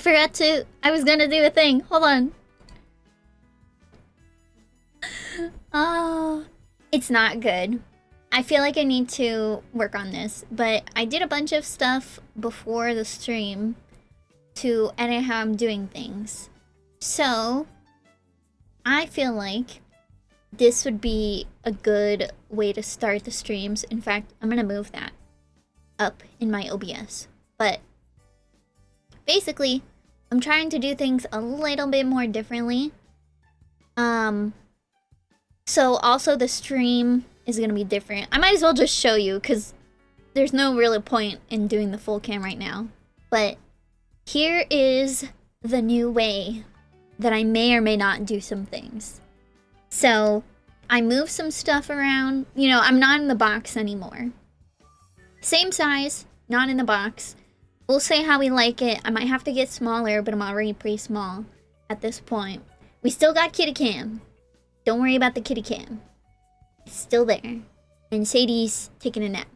forgot to... I was gonna do a thing. Hold on. Oh, it's not good. I feel like I need to work on this, but I did a bunch of stuff before the stream to edit how I'm doing things. So, I feel like this would be a good way to start the streams. In fact, I'm gonna move that up in my OBS. But basically, I'm trying to do things a little bit more differently. So also the stream is gonna be different. I might as well just show you, because there's no real point in doing the full cam right now. But here is the new way that I may or may not do some things. So I moved some stuff around. You know, I'm not in the box anymore. Same size, not in the box. We'll say how we like it. I might have to get smaller, but I'm already pretty small at this point. We still got kitty cam. Don't worry about the kitty cam. It's still there. And Sadie's taking a nap.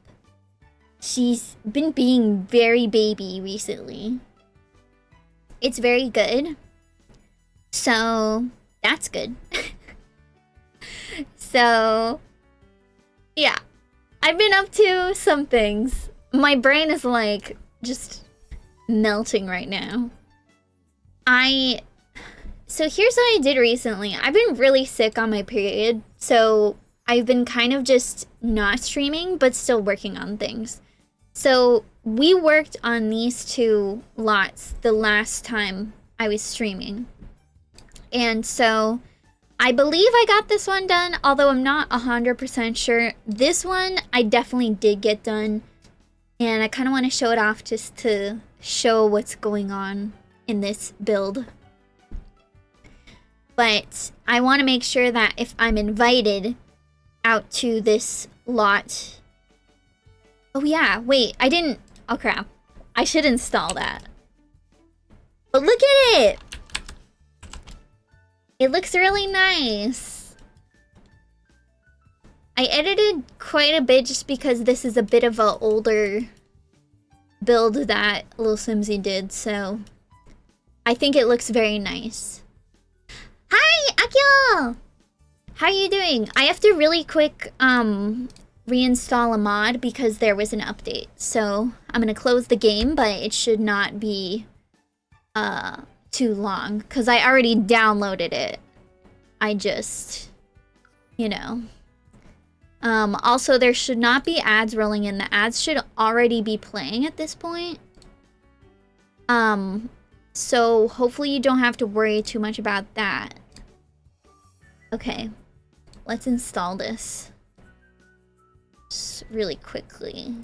She's been being very baby recently. It's very good. So, that's good. So, yeah. I've been up to some things. My brain is like just melting right now. So here's what I did recently. I've been really sick on my period, so I've been kind of just not streaming, but still working on things. So we worked on these two lots the last time I was streaming. And so I believe I got this one done, although I'm not 100% sure. This one I definitely did get done, and I kind of want to show it off just to show what's going on in this build. But I want to make sure that if I'm invited out to this lot... Oh yeah, wait, I didn't... Oh crap. I should install that. But look at it! It looks really nice. I edited quite a bit just because this is a bit of an older build that Lil Simsy did, so I think it looks very nice. Hi, Akio! How are you doing? I have to really quick reinstall a mod because there was an update. So I'm gonna close the game, but it should not be too long because I already downloaded it. I just, you know. Also, there should not be ads rolling in. The ads should already be playing at this point. So hopefully you don't have to worry too much about that. Okay, let's install this just really quickly.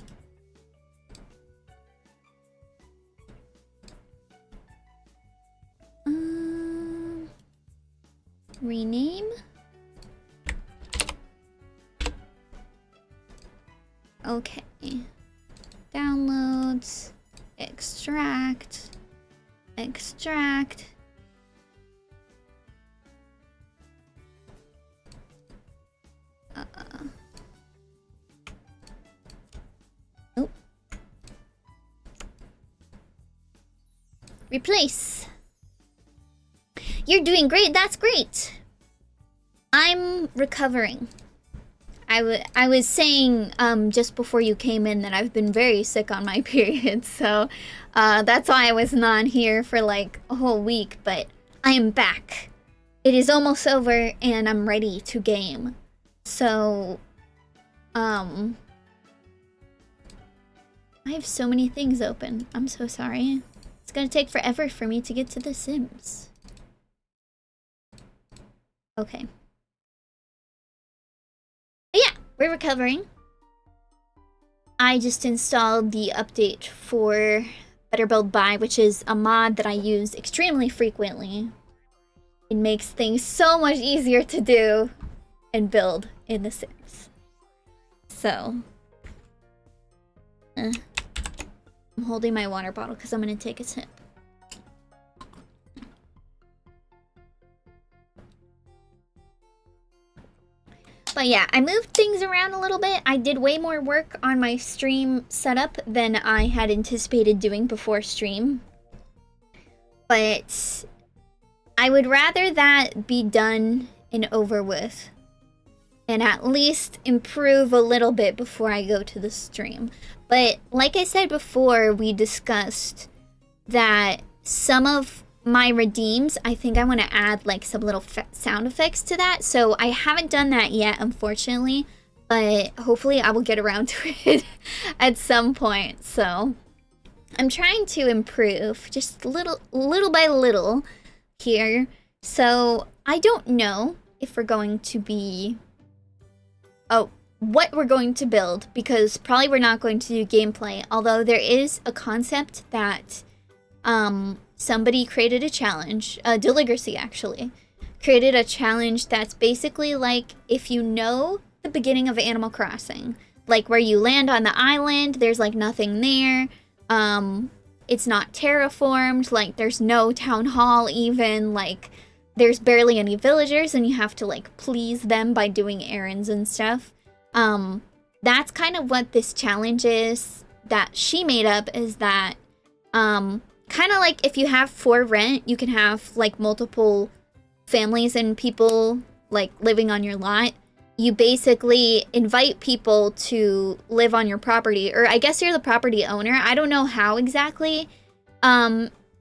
Rename. Okay. Downloads. Extract. Extract. Oh. Replace. You're doing great. That's great. I'm recovering. I was saying just before you came in that I've been very sick on my period, so that's why I was not here for like a whole week, but I am back. It is almost over and I'm ready to game. So I have so many things open. I'm so sorry. It's gonna take forever for me to get to The Sims. Okay. Yeah, we're recovering. I just installed the update for Better Build By, which is a mod that I use extremely frequently. It makes things so much easier to do and build in The Sims. So, I'm holding my water bottle because I'm gonna take a sip. But yeah, I moved things around a little bit. I did way more work on my stream setup than I had anticipated doing before stream. But I would rather that be done and over with, and at least improve a little bit before I go to the stream. But like I said before, we discussed that some of my redeems, I think I want to add like some little sound effects to that. So I haven't done that yet, unfortunately, but hopefully I will get around to it at some point. So I'm trying to improve just little by little here. So I don't know if we're going to be what we're going to build, because probably we're not going to do gameplay, although there is a concept that somebody created a challenge, Deligracy actually created a challenge that's basically like, if you know the beginning of Animal Crossing, like where you land on the island, there's like nothing there, it's not terraformed, like there's no town hall even, like there's barely any villagers and you have to like please them by doing errands and stuff. That's kind of what this challenge is that she made up, is that kind of like if you have for rent, you can have like multiple families and people like living on your lot. You basically invite people to live on your property, or I guess you're the property owner. I don't know how exactly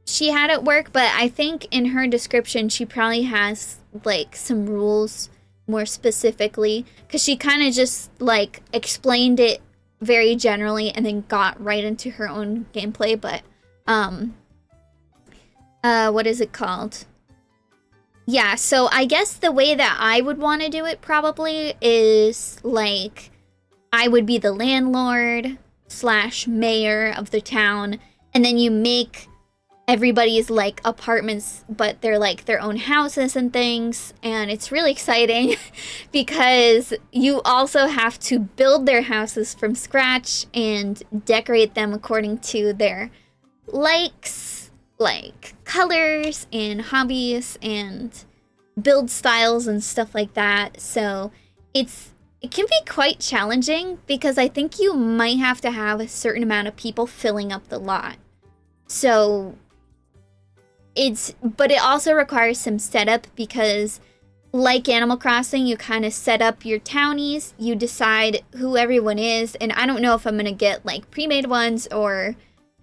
she had it work, but I think in her description she probably has like some rules more specifically, because she kind of just like explained it very generally and then got right into her own gameplay. But what is it called? Yeah, so I guess the way that I would want to do it probably is like I would be the landlord / mayor of the town, and then you make everybody's like apartments, but they're like their own houses and things, and it's really exciting because you also have to build their houses from scratch and decorate them according to their likes, like colors and hobbies and build styles and stuff like that. So it can be quite challenging, because I think you might have to have a certain amount of people filling up the lot. So but it also requires some setup, because like Animal Crossing, you kind of set up your townies, you decide who everyone is, and I don't know if I'm going to get like pre-made ones or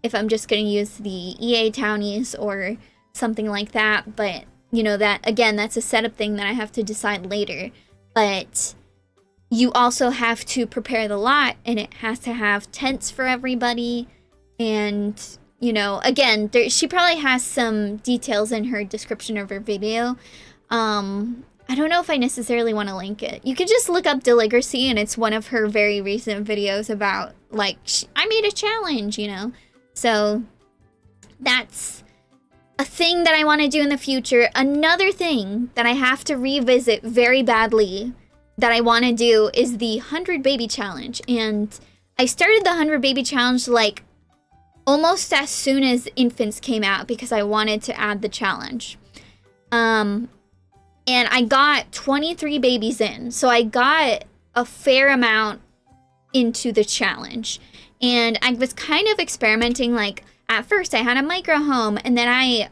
if I'm just going to use the EA townies or something like that. But you know, that again, that's a setup thing that I have to decide later. But you also have to prepare the lot, and it has to have tents for everybody. And you know, again, she probably has some details in her description of her video. I don't know if I necessarily want to link it. You could just look up Deligracy, and it's one of her very recent videos about, like, I made a challenge, you know? So that's a thing that I want to do in the future. Another thing that I have to revisit very badly that I want to do is the 100 Baby Challenge. And I started the 100 Baby Challenge, like, almost as soon as Infants came out, because I wanted to add the challenge. And I got 23 babies in, so I got a fair amount into the challenge. And I was kind of experimenting, like, at first I had a micro home, and then I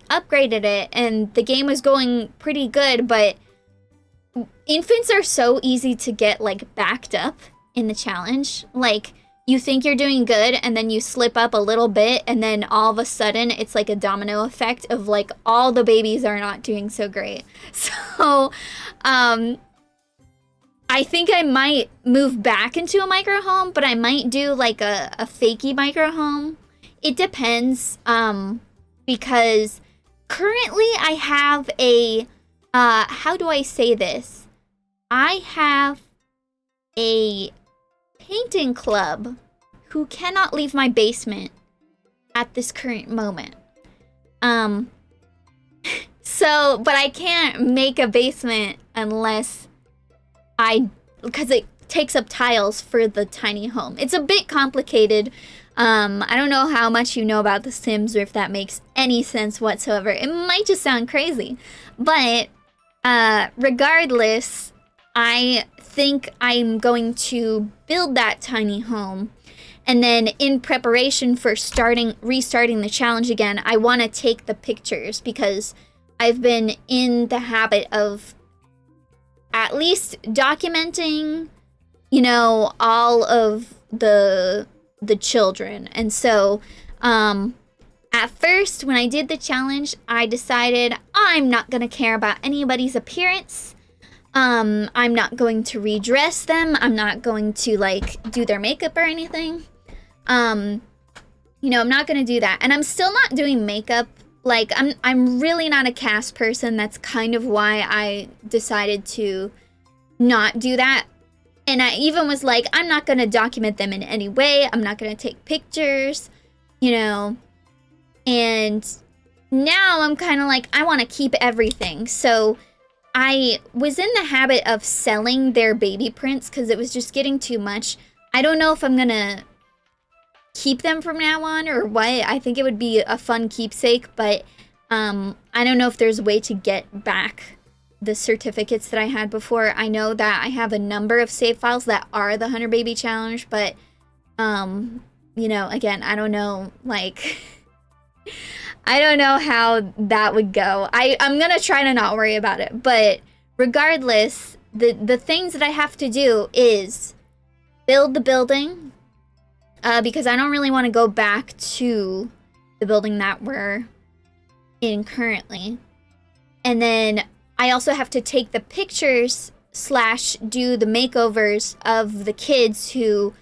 upgraded it, and the game was going pretty good, but Infants are so easy to get, like, backed up in the challenge. Like, you think you're doing good, and then you slip up a little bit, and then all of a sudden, it's like a domino effect of, like, all the babies are not doing so great. So, I think I might move back into a micro home, but I might do, like, a fakey micro home. It depends, because currently I have a, how do I say this? I have a painting club who cannot leave my basement at this current moment. So, but I can't make a basement unless because it takes up tiles for the tiny home. It's a bit complicated. I don't know how much you know about The Sims, or if that makes any sense whatsoever. It might just sound crazy, but regardless, I think I'm going to build that tiny home, And then in preparation for restarting the challenge again, I want to take the pictures because I've been in the habit of at least documenting, you know, all of the children. And so at first when I did the challenge, I decided I'm not going to care about anybody's appearance. I'm not going to redress them. I'm not going to like do their makeup or anything. You know, I'm not going to do that. And I'm still not doing makeup. Like I'm really not a cast person. That's kind of why I decided to not do that. And I even was like, I'm not going to document them in any way. I'm not going to take pictures, you know. And now I'm kind of like, I want to keep everything. So I was in the habit of selling their baby prints because it was just getting too much. I don't know if I'm going to keep them from now on or what. I think it would be a fun keepsake, but I don't know if there's a way to get back the certificates that I had before. I know that I have a number of save files that are the 100 Baby Challenge, but you know, again, I don't know, like I don't know how that would go. I'm gonna try to not worry about it, but regardless, the things that I have to do is build the building, because I don't really want to go back to the building that we're in currently. And then I also have to take the pictures / do the makeovers of the kids who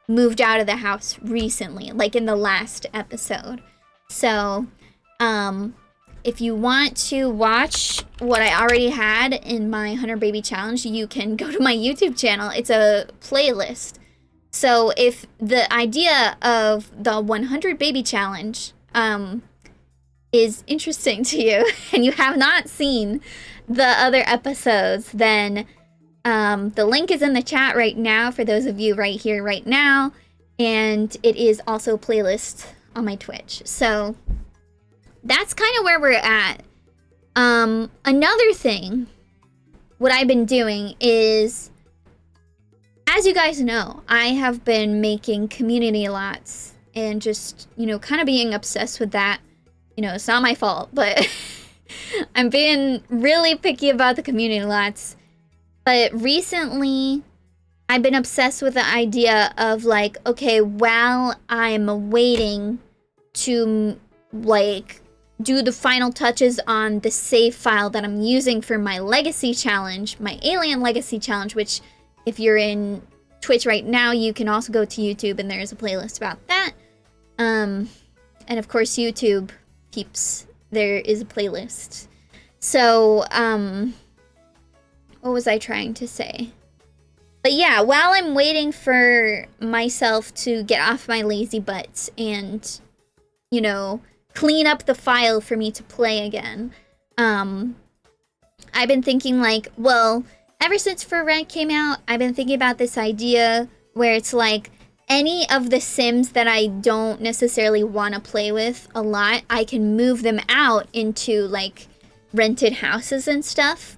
moved out of the house recently, like in the last episode. So, if you want to watch what I already had in my 100 Baby Challenge, you can go to my YouTube channel. It's a playlist. So if the idea of the 100 Baby Challenge is interesting to you and you have not seen the other episodes, then the link is in the chat right now for those of you right here, right now. And it is also a playlist on my Twitch. So that's kind of where we're at. Another thing, what I've been doing is, as you guys know, I have been making community lots and just, you know, kind of being obsessed with that. You know, it's not my fault, but I'm being really picky about the community lots. But recently, I've been obsessed with the idea of like, okay, while I'm waiting to like do the final touches on the save file that I'm using for my legacy challenge, my alien legacy challenge, which if you're in Twitch right now, you can also go to YouTube and there's a playlist about that. And of course, YouTube peeps, there is a playlist. So, what was I trying to say? But yeah, while I'm waiting for myself to get off my lazy butt and, you know, clean up the file for me to play again, I've been thinking like, well, ever since For Rent came out, I've been thinking about this idea where it's like any of the Sims that I don't necessarily want to play with a lot, I can move them out into like rented houses and stuff.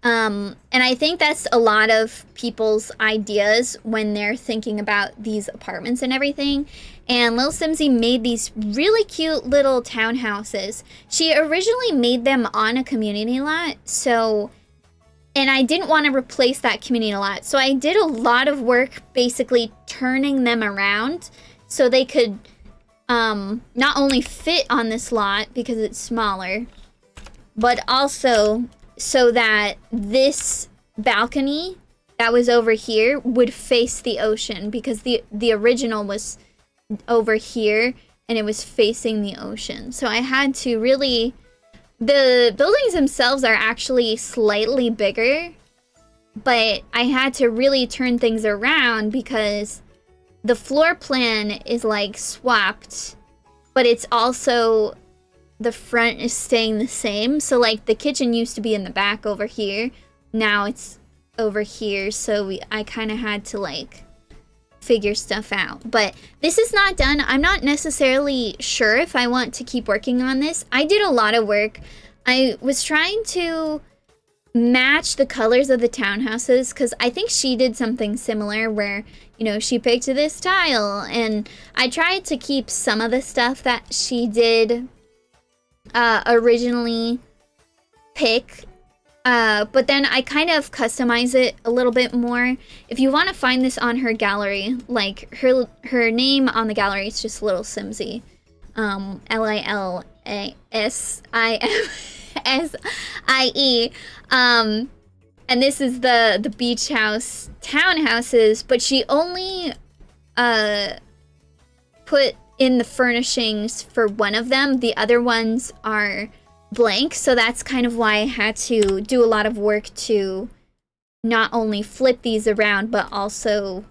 And I think that's a lot of people's ideas when they're thinking about these apartments and everything. And Lil Simsy made these really cute little townhouses. She originally made them on a community lot, so, and I didn't want to replace that community lot. So I did a lot of work basically turning them around so they could not only fit on this lot because it's smaller, but also so that this balcony that was over here would face the ocean, because the original was over here and it was facing the ocean. So I had to really, the buildings themselves are actually slightly bigger, but I had to really turn things around because the floor plan is like swapped, but it's also, the front is staying the same. So like the kitchen used to be in the back over here, now it's over here. So I kind of had to like figure stuff out. But this is not done. I'm not necessarily sure if I want to keep working on this. I did a lot of work. I was trying to match the colors of the townhouses, because I think she did something similar where, you know, she picked this tile, and I tried to keep some of the stuff that she did originally pick, but then I kind of customize it a little bit more. If you want to find this on her gallery, like her name on the gallery is just Little Simsie, Lilassimsie. And this is the beach house townhouses, but she only put in the furnishings for one of them. The other ones are blank, so that's kind of why I had to do a lot of work to not only flip these around but also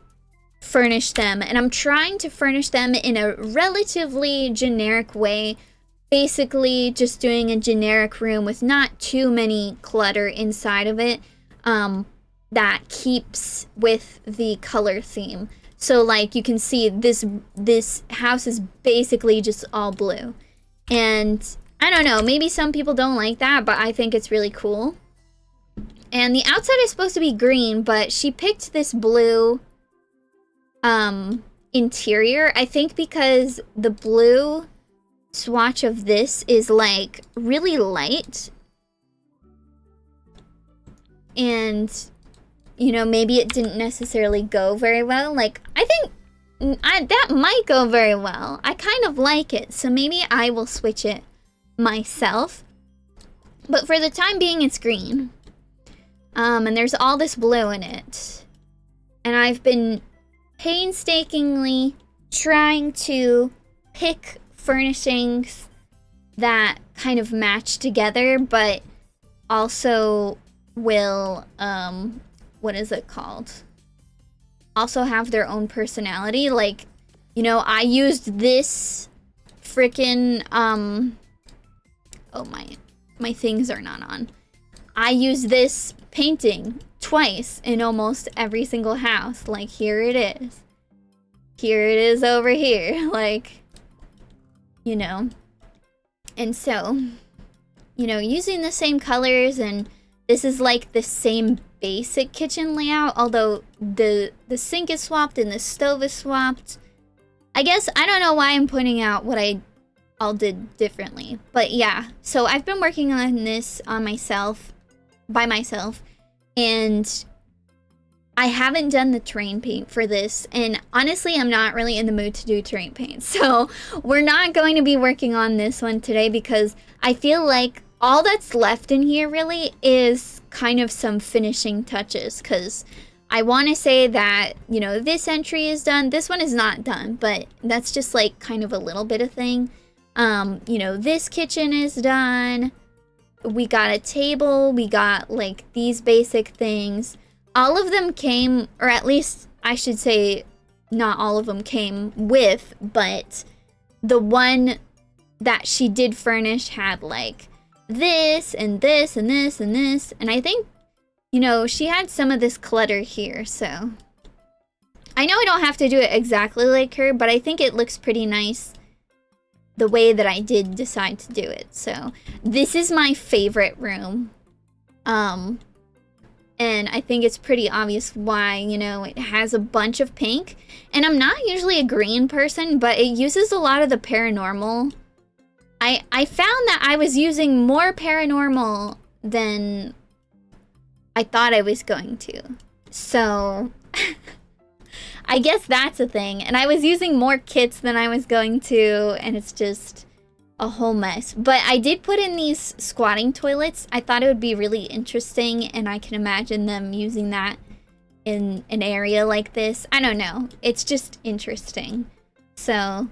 furnish them. And I'm trying to furnish them in a relatively generic way, basically just doing a generic room with not too many clutter inside of it, that keeps with the color theme. So like you can see this house is basically just all blue, and I don't know, maybe some people don't like that, but I think it's really cool. And the outside is supposed to be green, but she picked this blue interior, I think because the blue swatch of this is like really light, and you know, maybe it didn't necessarily go very well. Like, I think that might go very well. I kind of like it, so maybe I will switch it myself. But for the time being, it's green. And there's all this blue in it. And I've been painstakingly trying to pick furnishings that kind of match together, but also will, what is it called? Also have their own personality. Like, you know, I used this freaking, oh, my things are not on. I used this painting twice in almost every single house. Like, here it is. Here it is over here. Like, you know. And so, you know, using the same colors, and this is like the same basic kitchen layout, although the sink is swapped and the stove is swapped. I guess I don't know why I'm pointing out what I all did differently, but yeah. So I've been working on this on myself, by myself, and I haven't done the terrain paint for this, and honestly I'm not really in the mood to do terrain paint, so we're not going to be working on this one today, because I feel like all that's left in here really is kind of some finishing touches, because I want to say that, you know, this entry is done. This one is not done, but that's just like kind of a little bit of thing. You know, this kitchen is done. We got a table. We got like these basic things. All of them came, or at least I should say not all of them came with, but the one that she did furnish had like this and this and this and this, and I think, you know, she had some of this clutter here, so I know I don't have to do it exactly like her, but I think it looks pretty nice the way that I did decide to do it. So this is my favorite room, and I think it's pretty obvious why. You know, it has a bunch of pink, and I'm not usually a green person, but it uses a lot of the paranormal. I found that I was using more paranormal than I thought I was going to. So I guess that's a thing. And I was using more kits than I was going to, and it's just a whole mess. But I did put in these squatting toilets. I thought it would be really interesting, and I can imagine them using that in an area like this. I don't know. It's just interesting. So,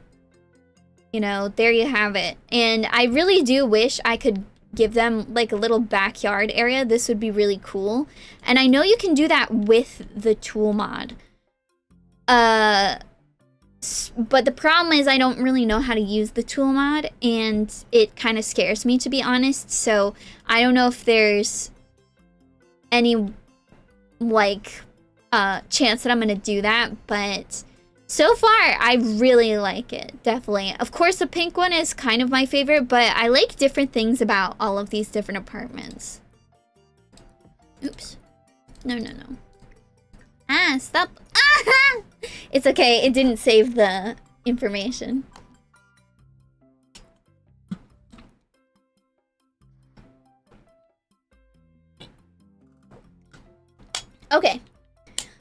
you know, there you have it. And I really do wish I could give them like a little backyard area. This would be really cool. And I know you can do that with the tool mod. But the problem is I don't really know how to use the tool mod, and it kind of scares me, to be honest. So I don't know if there's any like chance that I'm gonna do that, but so far I really like it, definitely. Of course the pink one is kind of my favorite, but I like different things about all of these different apartments. Oops. No, no, no. Ah, stop. Ah! It's okay. It didn't save the information. Okay.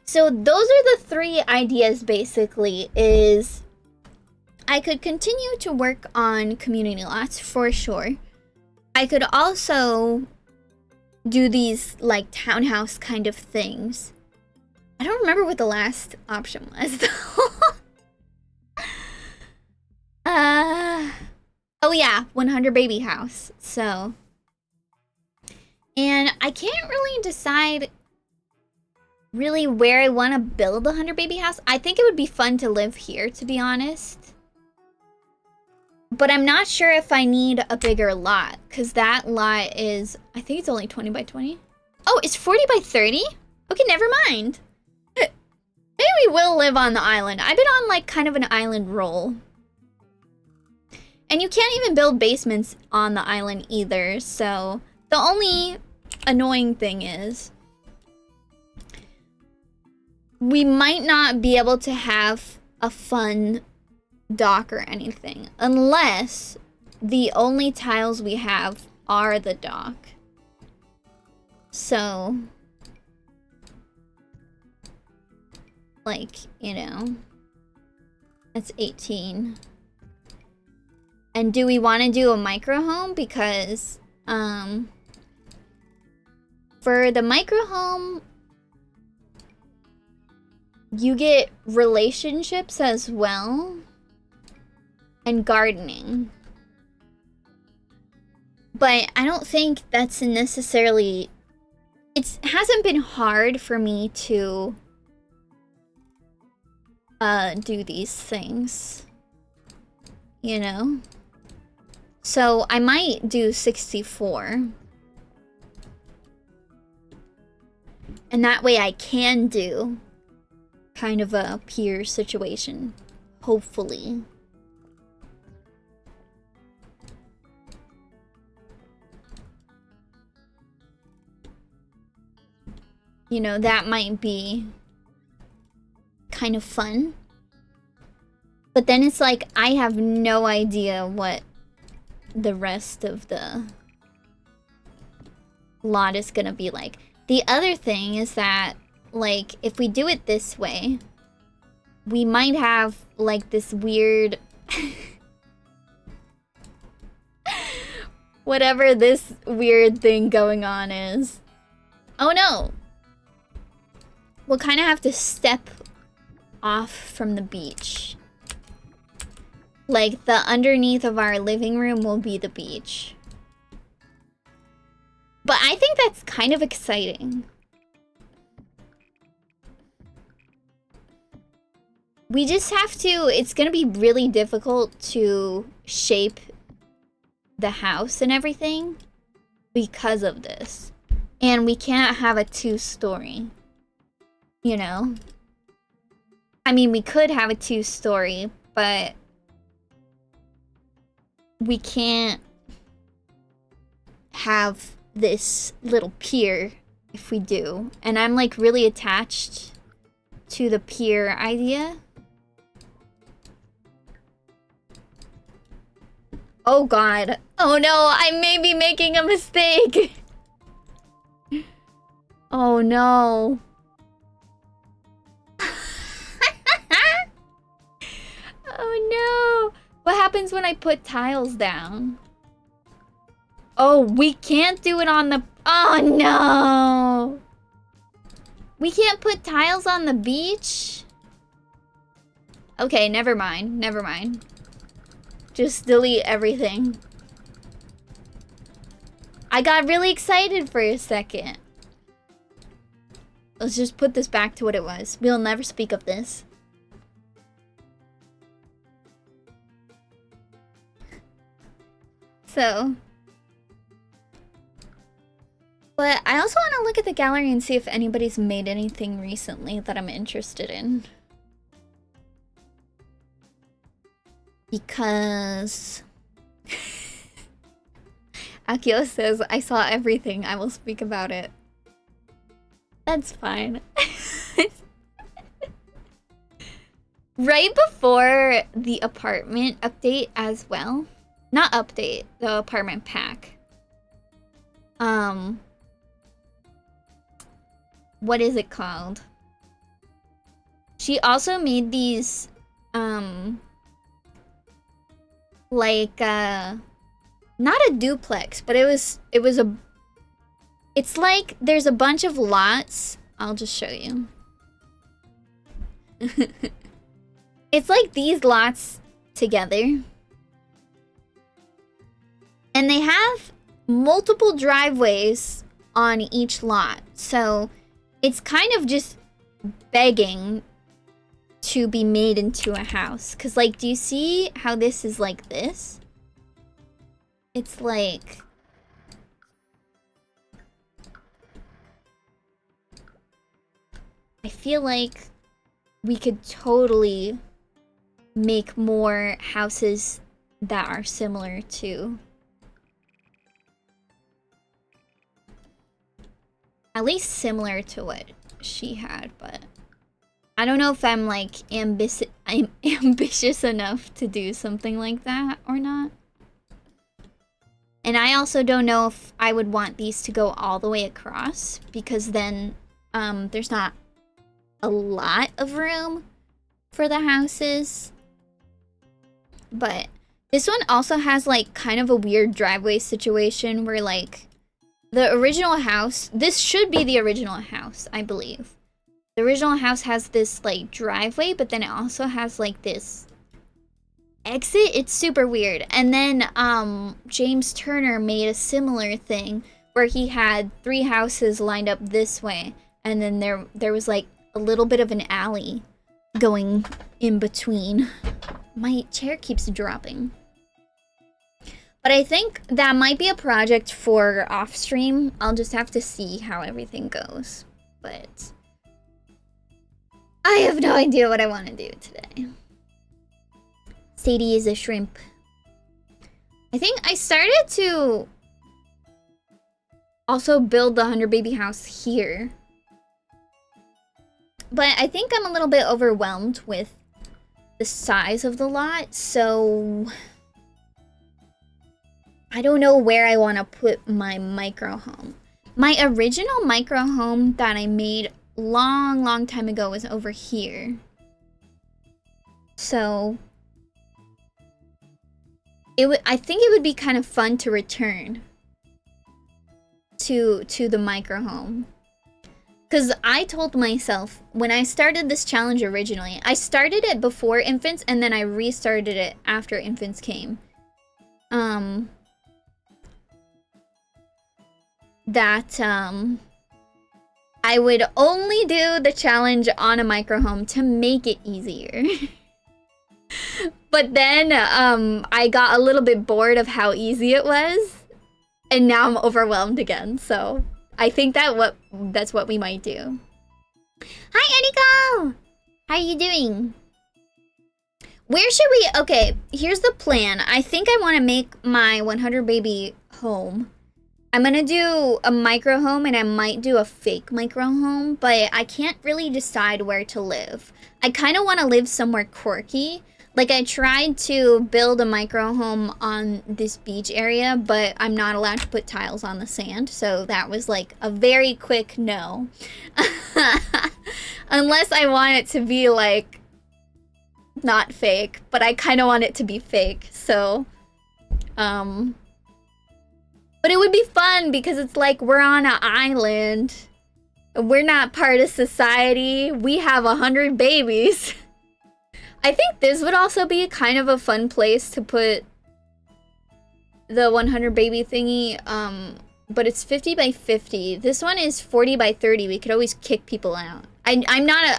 So those are the three ideas basically. Is I could continue to work on community lots for sure. I could also do these like townhouse kind of things. I don't remember what the last option was though. Oh yeah, 100 baby house. So, and I can't really decide really where I want to build a 100 baby house. I think it would be fun to live here, to be honest. But I'm not sure if I need a bigger lot, because that lot is, I think it's only 20 by 20. Oh, it's 40 by 30? Okay, never mind. Maybe we will live on the island. I've been on like kind of an island roll. And you can't even build basements on the island either, so the only annoying thing is we might not be able to have a fun dock or anything unless the only tiles we have are the dock. So, like, you know, that's 18. And do we want to do a micro home? Because for the micro home, you get relationships as well and gardening. But I don't think that's necessarily, it hasn't been hard for me to do these things, you know? So I might do 64. And that way I can do kind of a pier situation, hopefully. You know, that might be kind of fun. But then it's like, I have no idea what the rest of the lot is gonna be like. The other thing is that, like, if we do it this way, we might have, like, this weird... whatever this weird thing going on is. Oh no! We'll kind of have to step off from the beach. Like, the underneath of our living room will be the beach. But I think that's kind of exciting. We just have to, it's gonna be really difficult to shape the house and everything because of this. And we can't have a 2-story, you know? I mean, we could have a 2-story, but we can't have this little pier if we do. And I'm like really attached to the pier idea. Oh god. Oh no, I may be making a mistake. Oh no. Oh no. What happens when I put tiles down? Oh, we can't do it on the... Oh no. We can't put tiles on the beach? Okay, never mind. Never mind. Just delete everything. I got really excited for a second. Let's just put this back to what it was. We'll never speak of this. So. But I also want to look at the gallery and see if anybody's made anything recently that I'm interested in. Because... Akio says, I saw everything. I will speak about it. That's fine. Right before the apartment update as well. Not update, the apartment pack. What is it called? She also made these, like, not a duplex, but it's like there's a bunch of lots. I'll just show you. It's like these lots together. And they have multiple driveways on each lot. So it's kind of just begging to be made into a house. Cause like, do you see how this is like this? It's like... I feel like we could totally make more houses that are similar to... At least similar to what she had, but... I don't know if I'm like ambitious enough to do something like that or not. And I also don't know if I would want these to go all the way across, because then there's not a lot of room for the houses. But this one also has like kind of a weird driveway situation where like the original house, this should be the original house, I believe. The original house has this like driveway, but then it also has like this exit. It's super weird. And then James Turner made a similar thing where he had 3 houses lined up this way, and then there was like a little bit of an alley going in between. My chair keeps dropping. But I think that might be a project for off stream. I'll just have to see how everything goes. But I have no idea what I want to do today. Sadie is a shrimp. I think I started to also build the 100 baby house here. But I think I'm a little bit overwhelmed with the size of the lot, so I don't know where I want to put my micro home. My original micro home that I made long time ago was over here. So I think it would be kind of fun to return to the micro home. Because I told myself, when I started this challenge originally, I started it before infants and then I restarted it after infants came. I would only do the challenge on a micro home to make it easier. But then I got a little bit bored of how easy it was, and now I'm overwhelmed again. So I think that's what we might do. Hi, Eriko! How are you doing? Where should we... Okay, here's the plan. I think I want to make my 100 baby home. I'm gonna do a micro home and I might do a fake micro home, but I can't really decide where to live. I kind of want to live somewhere quirky. Like, I tried to build a micro home on this beach area, but I'm not allowed to put tiles on the sand, so that was like a very quick no. Unless I want it to be like not fake, but I kind of want it to be fake, so but it would be fun because it's like we're on an island. We're not part of society. We have 100 babies. I think this would also be kind of a fun place to put the 100 baby thingy. But it's 50 by 50. This one is 40 by 30. We could always kick people out. I'm not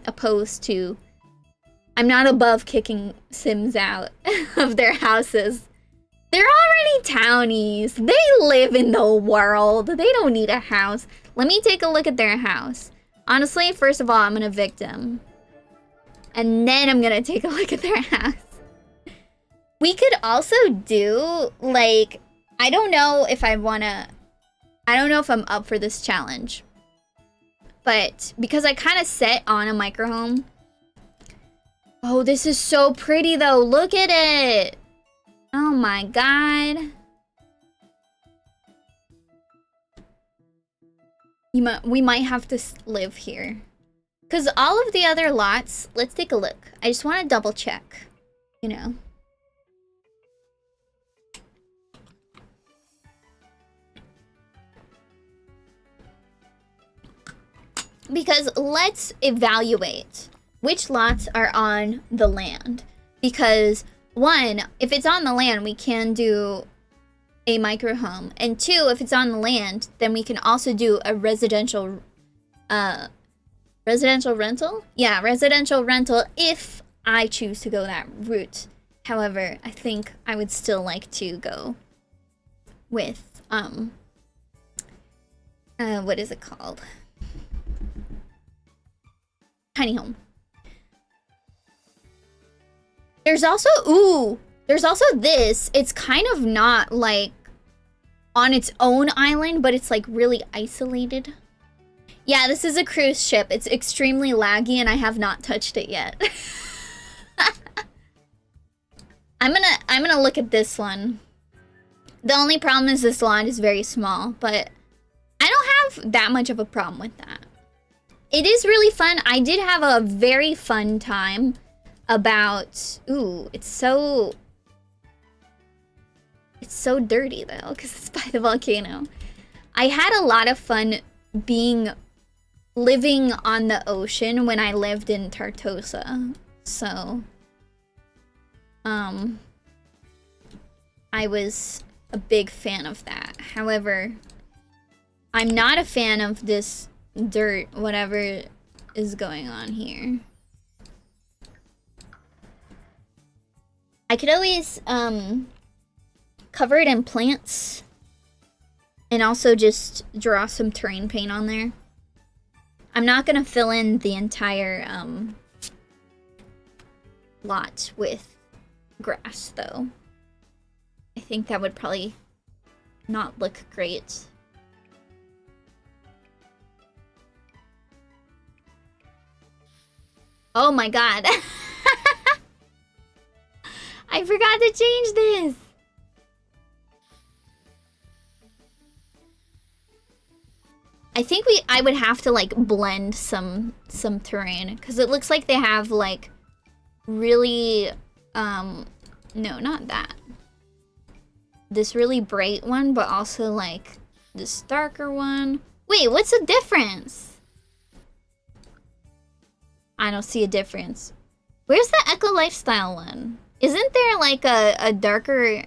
opposed to... I'm not above kicking Sims out of their houses. They're already townies. They live in the world. They don't need a house. Let me take a look at their house. Honestly, first of all, I'm gonna evict them. And then I'm gonna take a look at their house. We could also do, like... I don't know if I wanna... I don't know if I'm up for this challenge. But because I kind of set on a micro home. Oh, this is so pretty though. Look at it. Oh my god. We might have to live here. Because all of the other lots, let's take a look. I just want to double check, you know. Because let's evaluate which lots are on the land. Because one, if it's on the land, we can do a micro home. And two, if it's on the land, then we can also do a residential rental? Yeah, residential rental if I choose to go that route. However, I think I would still like to go with what is it called? Tiny home. There's also this. It's kind of not like on its own island, but it's like really isolated. Yeah, this is a cruise ship. It's extremely laggy and I have not touched it yet. I'm gonna look at this one. The only problem is this lot is very small, but I don't have that much of a problem with that. It is really fun. I did have a very fun time about... Ooh, it's so dirty though, because it's by the volcano. I had a lot of fun living on the ocean when I lived in Tartosa. So, I was a big fan of that. However, I'm not a fan of this dirt, whatever is going on here. I could always cover it in plants and also just draw some terrain paint on there. I'm not gonna fill in the entire lot with grass though. I think that would probably not look great. Oh my god. I forgot to change this. I think I would have to like blend some terrain because it looks like they have like really no, not that. This really bright one, but also like this darker one. Wait, what's the difference? I don't see a difference. Where's the Eco Lifestyle one? Isn't there like a darker...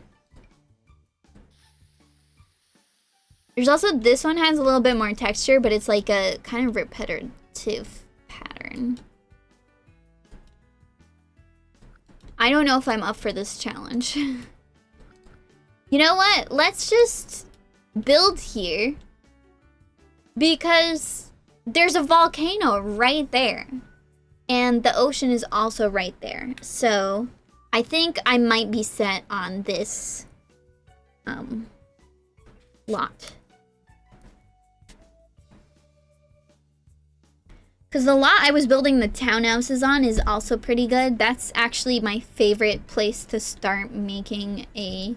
There's also, this one has a little bit more texture, but it's like a kind of repetitive pattern. I don't know if I'm up for this challenge. You know what? Let's just build here. Because there's a volcano right there. And the ocean is also right there. So I think I might be set on this lot. Because the lot I was building the townhouses on is also pretty good. That's actually my favorite place to start making a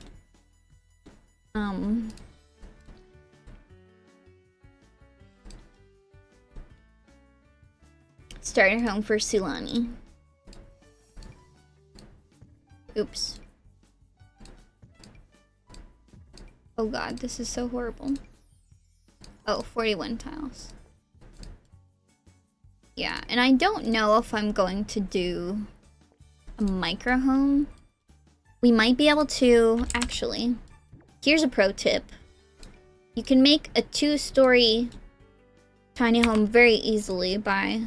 starter home for Sulani. Oops. Oh god, this is so horrible. Oh, 41 tiles. Yeah, and I don't know if I'm going to do a micro home. We might be able to, actually. Here's a pro tip. You can make a 2-story tiny home very easily by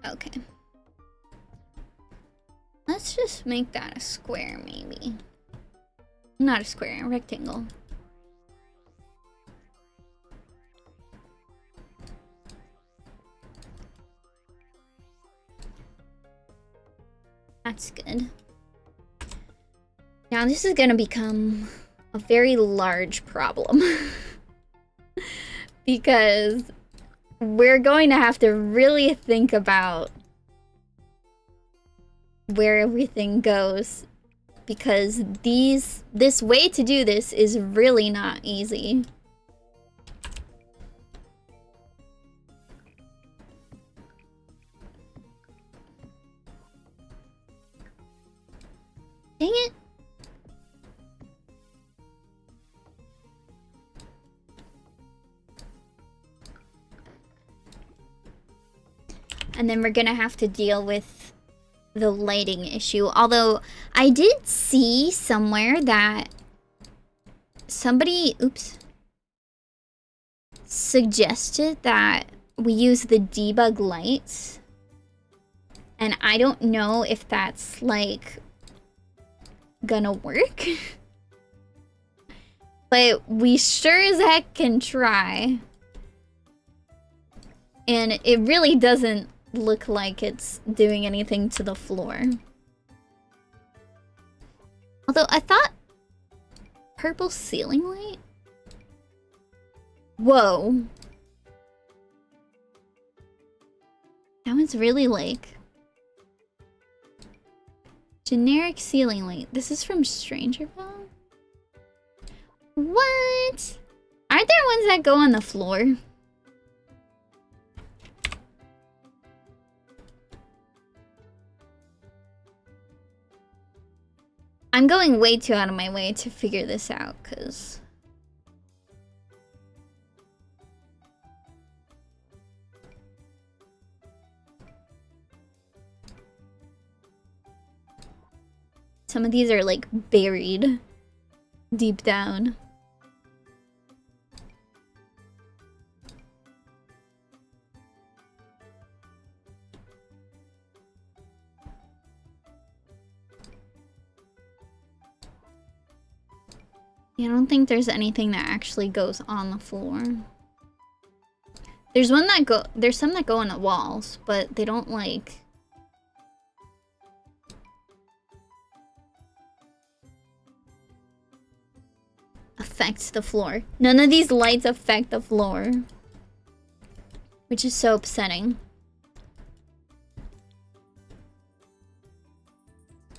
okay. Let's just make that a square, maybe. Not a square, a rectangle. That's good. Now this is gonna become a very large problem. Because we're going to have to really think about where everything goes. Because this way to do this is really not easy. Dang it. And then we're gonna have to deal with the lighting issue. Although I did see somewhere that somebody, oops, suggested that we use the debug lights. And I don't know if that's like gonna work. But we sure as heck can try. And it really doesn't look like it's doing anything to the floor. Although I thought purple ceiling light? Whoa. That one's really like generic ceiling light. This is from Strangerville? What? Aren't there ones that go on the floor? I'm going way too out of my way to figure this out, because some of these are like buried deep down. Yeah, I don't think there's anything that actually goes on the floor. There's some that go on the walls, but they don't like affect the floor. None of these lights affect the floor, which is so upsetting.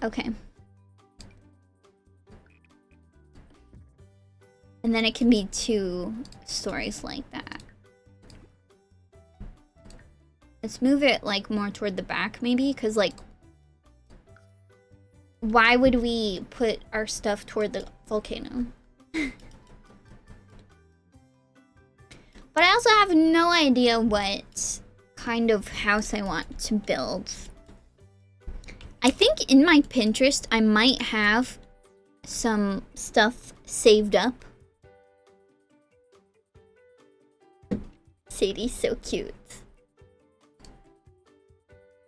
Okay. And then it can be 2 stories like that. Let's move it like more toward the back maybe, because like why would we put our stuff toward the volcano? But I also have no idea what kind of house I want to build. I think in my Pinterest I might have some stuff saved up. Sadie's so cute.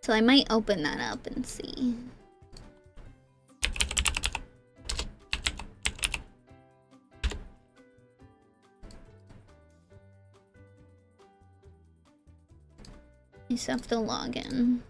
So I might open that up and see. I just have to log in.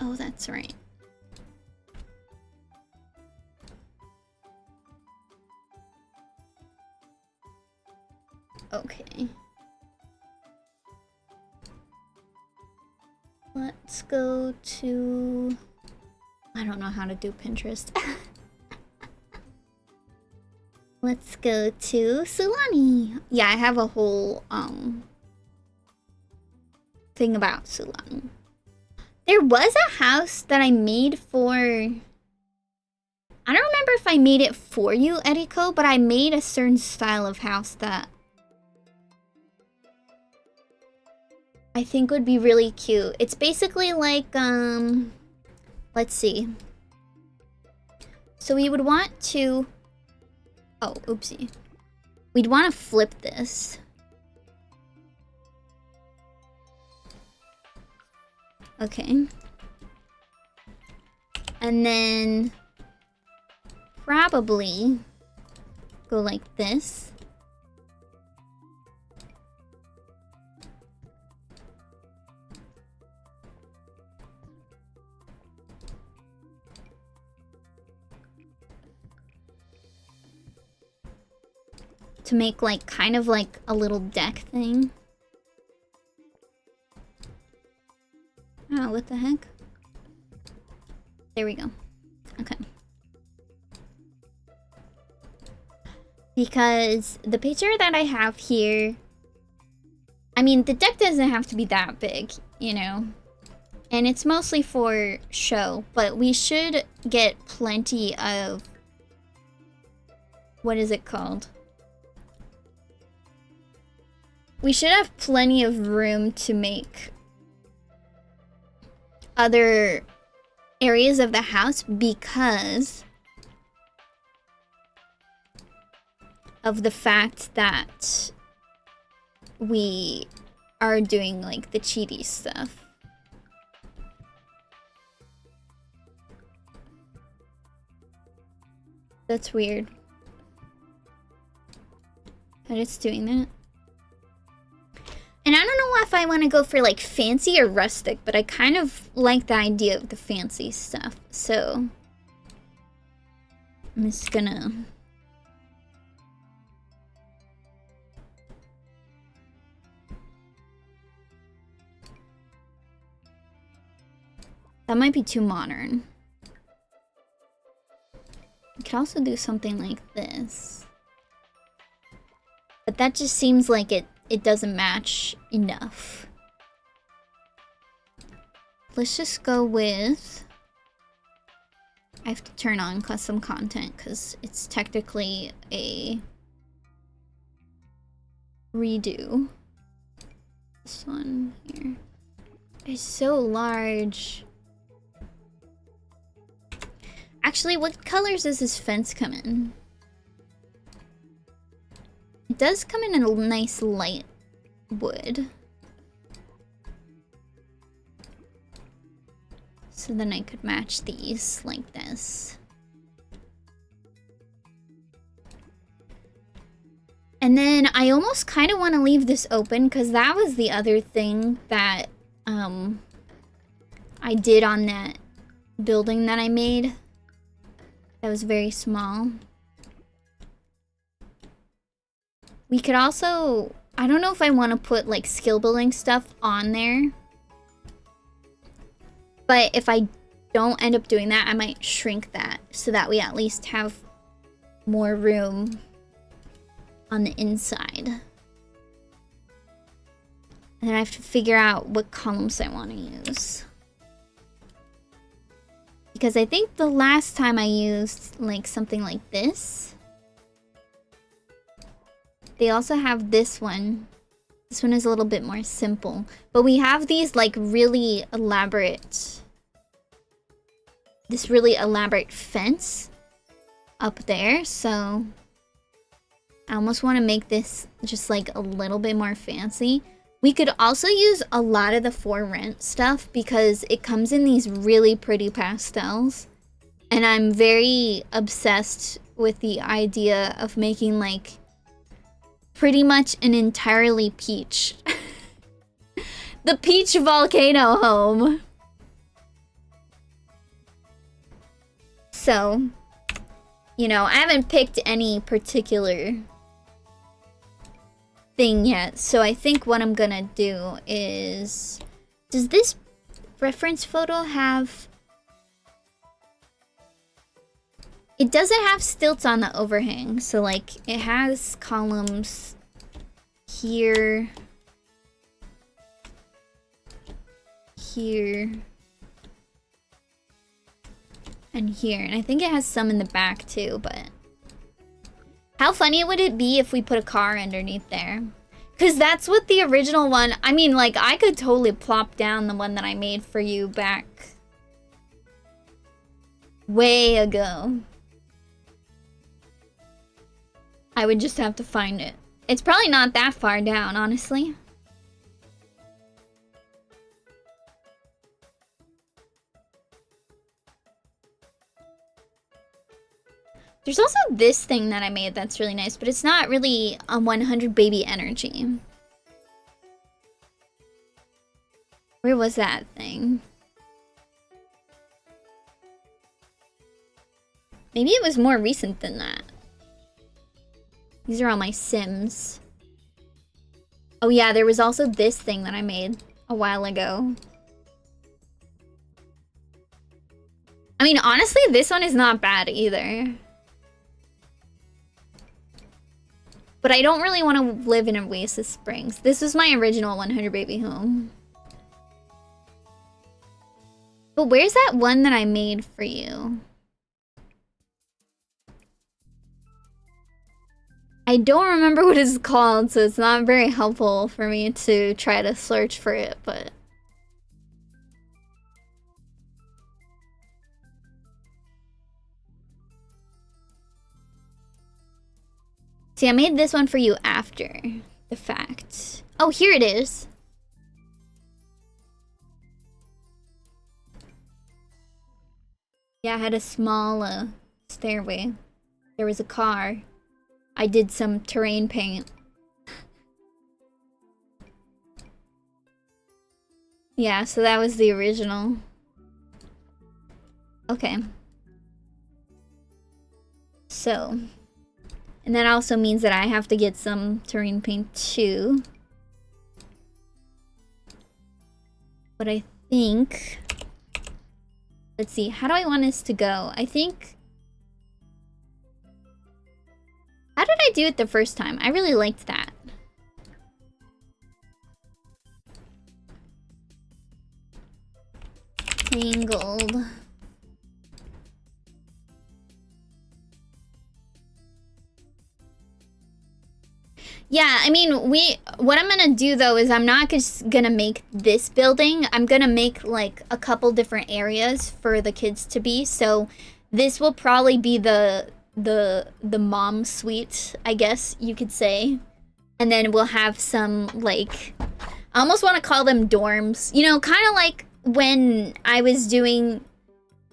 Oh, that's right. Okay. Let's go to... I don't know how to do Pinterest. Let's go to Sulani. Yeah, I have a whole thing about Sulani. There was a house that I made for... I don't remember if I made it for you, Eriko, but I made a certain style of house that I think would be really cute. It's basically like, let's see. So we would want to, oh, oopsie. We'd want to flip this. Okay. And then probably go like this. To make like kind of like a little deck thing. Oh, what the heck? There we go. Okay. Because the picture that I have here, I mean, the deck doesn't have to be that big, you know? And it's mostly for show, but we should get plenty of, what is it called? We should have plenty of room to make other areas of the house because of the fact that we are doing like the cheaty stuff. That's weird that it's doing that. And I don't know if I want to go for like fancy or rustic, but I kind of like the idea of the fancy stuff. So I'm just gonna that might be too modern. We could also do something like this. But that just seems like it doesn't match enough. Let's just go with, I have to turn on custom content because it's technically a redo. This one here is so large. Actually, what colors does this fence come in? It does come in a nice light wood. So then I could match these like this. And then I almost kind of want to leave this open because that was the other thing that I did on that building that I made. That was very small. We could also, I don't know if I want to put like skill building stuff on there. But if I don't end up doing that, I might shrink that so that we at least have more room on the inside. And then I have to figure out what columns I want to use. Because I think the last time I used like something like this. They also have this one. This one is a little bit more simple. But we have these like really elaborate, this really elaborate fence up there. So I almost want to make this just like a little bit more fancy. We could also use a lot of the For Rent stuff because it comes in these really pretty pastels. And I'm very obsessed with the idea of making like pretty much an entirely peach. The peach volcano home. So, you know, I haven't picked any particular thing yet. So I think what I'm gonna do is, does this reference photo have, it doesn't have stilts on the overhang. So like it has columns here, here, and here. And I think it has some in the back too, but how funny would it be if we put a car underneath there? Because that's what the original one... I mean, like, I could totally plop down the one that I made for you back... way ago. I would just have to find it. It's probably not that far down, honestly. There's also this thing that I made that's really nice, but it's not really a 100 baby energy. Where was that thing? Maybe it was more recent than that. These are all my Sims. Oh yeah, there was also this thing that I made a while ago. I mean, honestly, this one is not bad either. But I don't really want to live in Oasis Springs. This was my original 100 baby home. But where's that one that I made for you? I don't remember what it's called, so it's not very helpful for me to try to search for it, but... See, I made this one for you after the fact. Oh, here it is. Yeah, I had a small stairway. There was a car. I did some terrain paint. Yeah, so that was the original. Okay. So... And that also means that I have to get some terrain paint too. But I think... Let's see, how do I want this to go? I think... How did I do it the first time? I really liked that. Tangled. Yeah, I mean, what I'm gonna do though is I'm not just gonna make this building. I'm gonna make like a couple different areas for the kids to be. So this will probably be the mom suite, I guess you could say. And then we'll have some like, I almost want to call them dorms. You know, kind of like when I was doing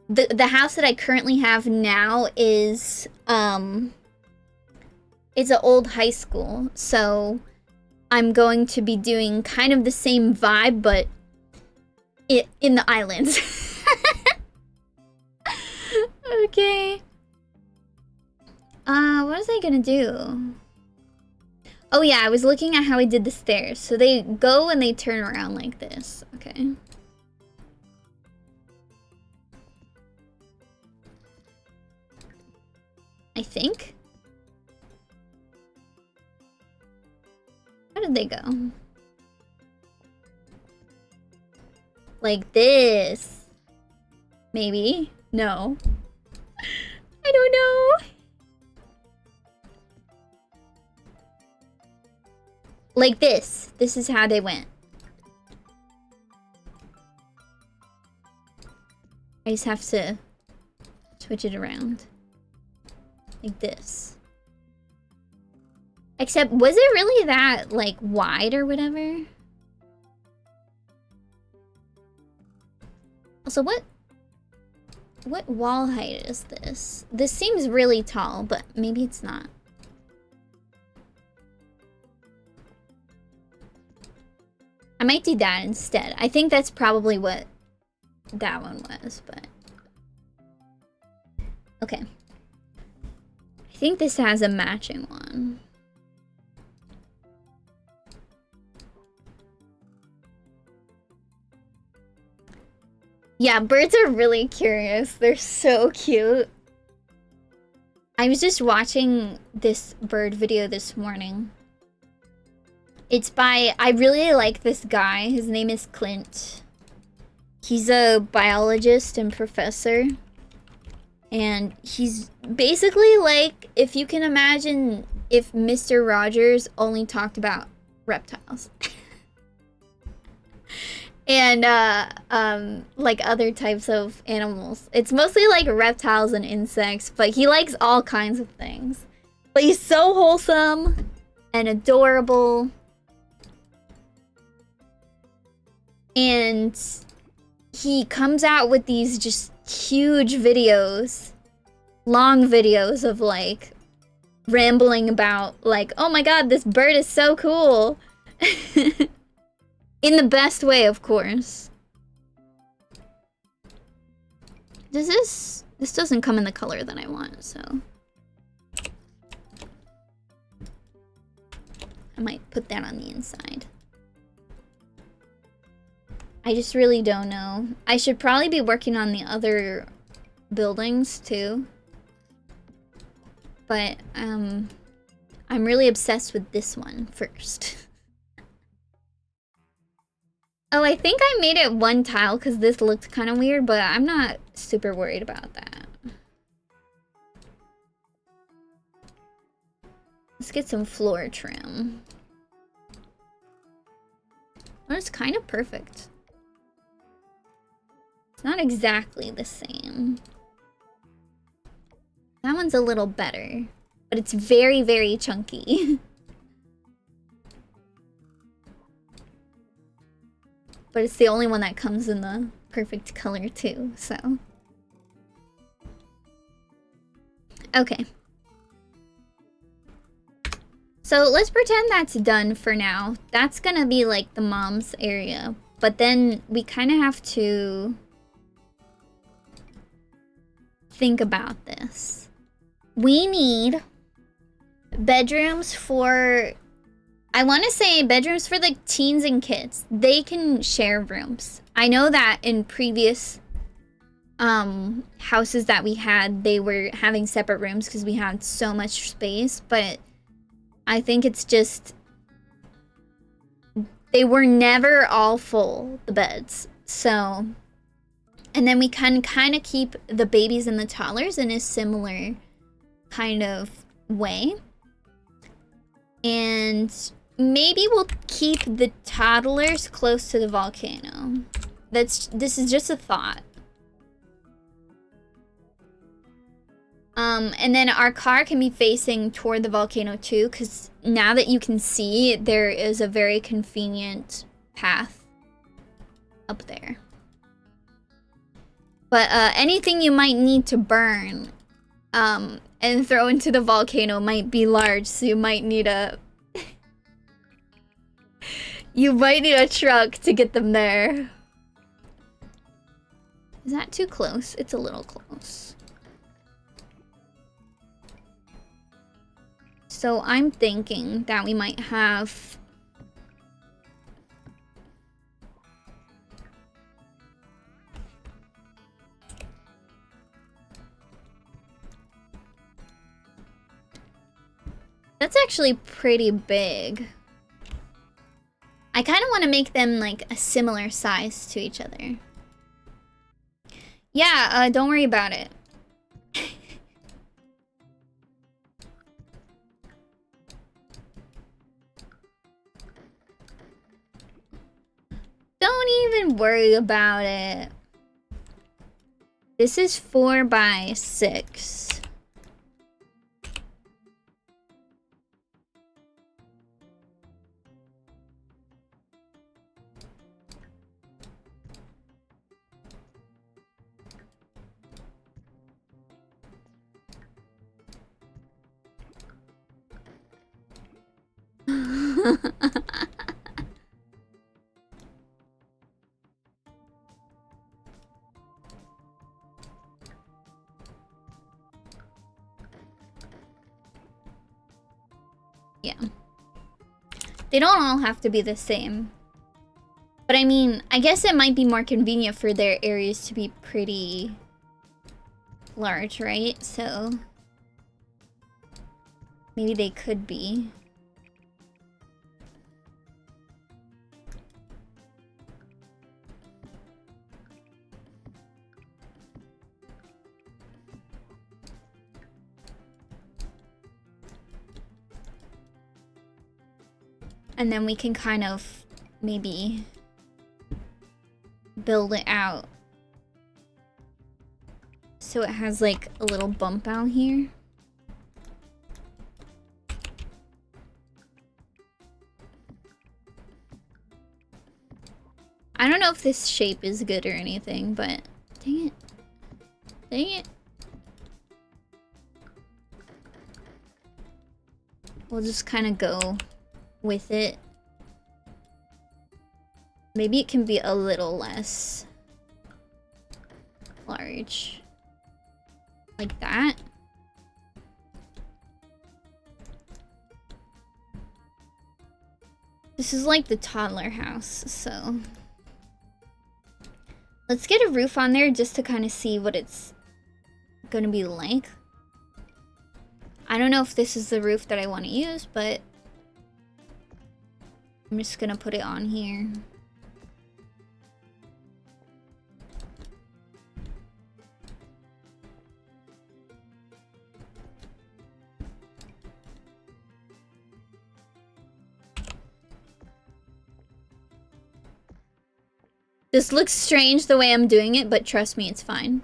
the house that I currently have now is it's an old high school, so I'm going to be doing kind of the same vibe, but in the islands. Okay. What was I gonna do? Oh yeah, I was looking at how I did the stairs. So they go and they turn around like this. Okay. I think. How did they go? Like this. Maybe. No. I don't know. Like this. This is how they went. I just have to switch it around. Like this. Except, was it really that, like, wide or whatever? Also, what wall height is this? This seems really tall, but maybe it's not. I might do that instead. I think that's probably what that one was, but... Okay. I think this has a matching one. Yeah, birds are really curious. They're so cute. I was just watching this bird video this morning. It's by... I really like this guy. His name is Clint. He's a biologist and professor. And he's basically like, if you can imagine if Mr. Rogers only talked about reptiles. And like other types of animals. It's mostly like reptiles and insects, but he likes all kinds of things. But he's so wholesome and adorable. And he comes out with these just huge videos, long videos of like rambling about like, oh my god, this bird is so cool. In the best way, of course. This doesn't come in the color that I want, so I might put that on the inside. I just really don't know. I should probably be working on the other buildings too. But I'm really obsessed with this one first. Oh, I think I made it one tile because this looked kind of weird, but I'm not super worried about that. Let's get some floor trim. Well, it's kind of perfect. It's not exactly the same. That one's a little better, but it's very, very chunky. But it's the only one that comes in the perfect color too, so. Okay. So let's pretend that's done for now. That's gonna be like the mom's area. But then we kind of have to think about this. We need bedrooms for... I want to say bedrooms for the teens and kids. They can share rooms. I know that in previous houses that we had, they were having separate rooms because we had so much space, but I think it's just they were never all full, the beds. So, and then we can kind of keep the babies and the toddlers in a similar kind of way. And maybe we'll keep the toddlers close to the volcano. This is just a thought. And then our car can be facing toward the volcano too, because now that you can see, there is a very convenient path up there. But anything you might need to burn and throw into the volcano might be large, so you might need a you might need a truck to get them there. Is that too close? It's a little close. So I'm thinking that we might have... That's actually pretty big. I kind of want to make them like a similar size to each other. Yeah, don't worry about it. Don't even worry about it. This is 4 by 6. Yeah. They don't all have to be the same. But I mean, I guess it might be more convenient for their areas to be pretty large, right? So maybe they could be. And then we can kind of maybe build it out so it has like a little bump out here. I don't know if this shape is good or anything, but dang it. Dang it. We'll just kind of go with it. Maybe it can be a little less large. Like that. This is like the toddler house, so... Let's get a roof on there just to kind of see what it's gonna be like. I don't know if this is the roof that I want to use, but I'm just gonna put it on here. This looks strange the way I'm doing it, but trust me, it's fine.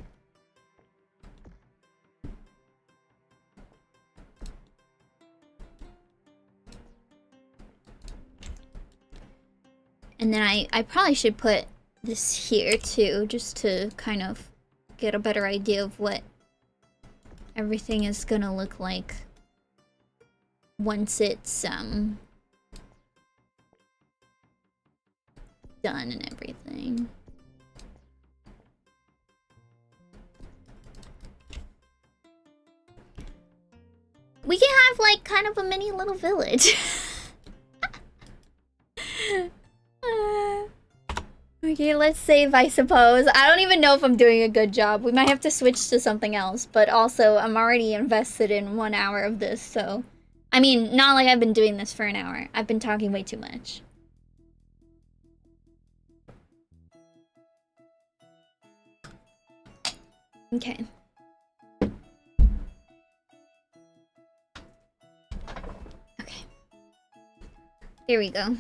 And then I probably should put this here too, just to kind of get a better idea of what everything is gonna look like once it's done and everything. We can have like kind of a mini little village. Okay, let's save, I suppose. I don't even know if I'm doing a good job. We might have to switch to something else, but also I'm already invested in 1 hour of this, so... I mean, not like I've been doing this for an hour. I've been talking way too much. Okay. Okay. There we go.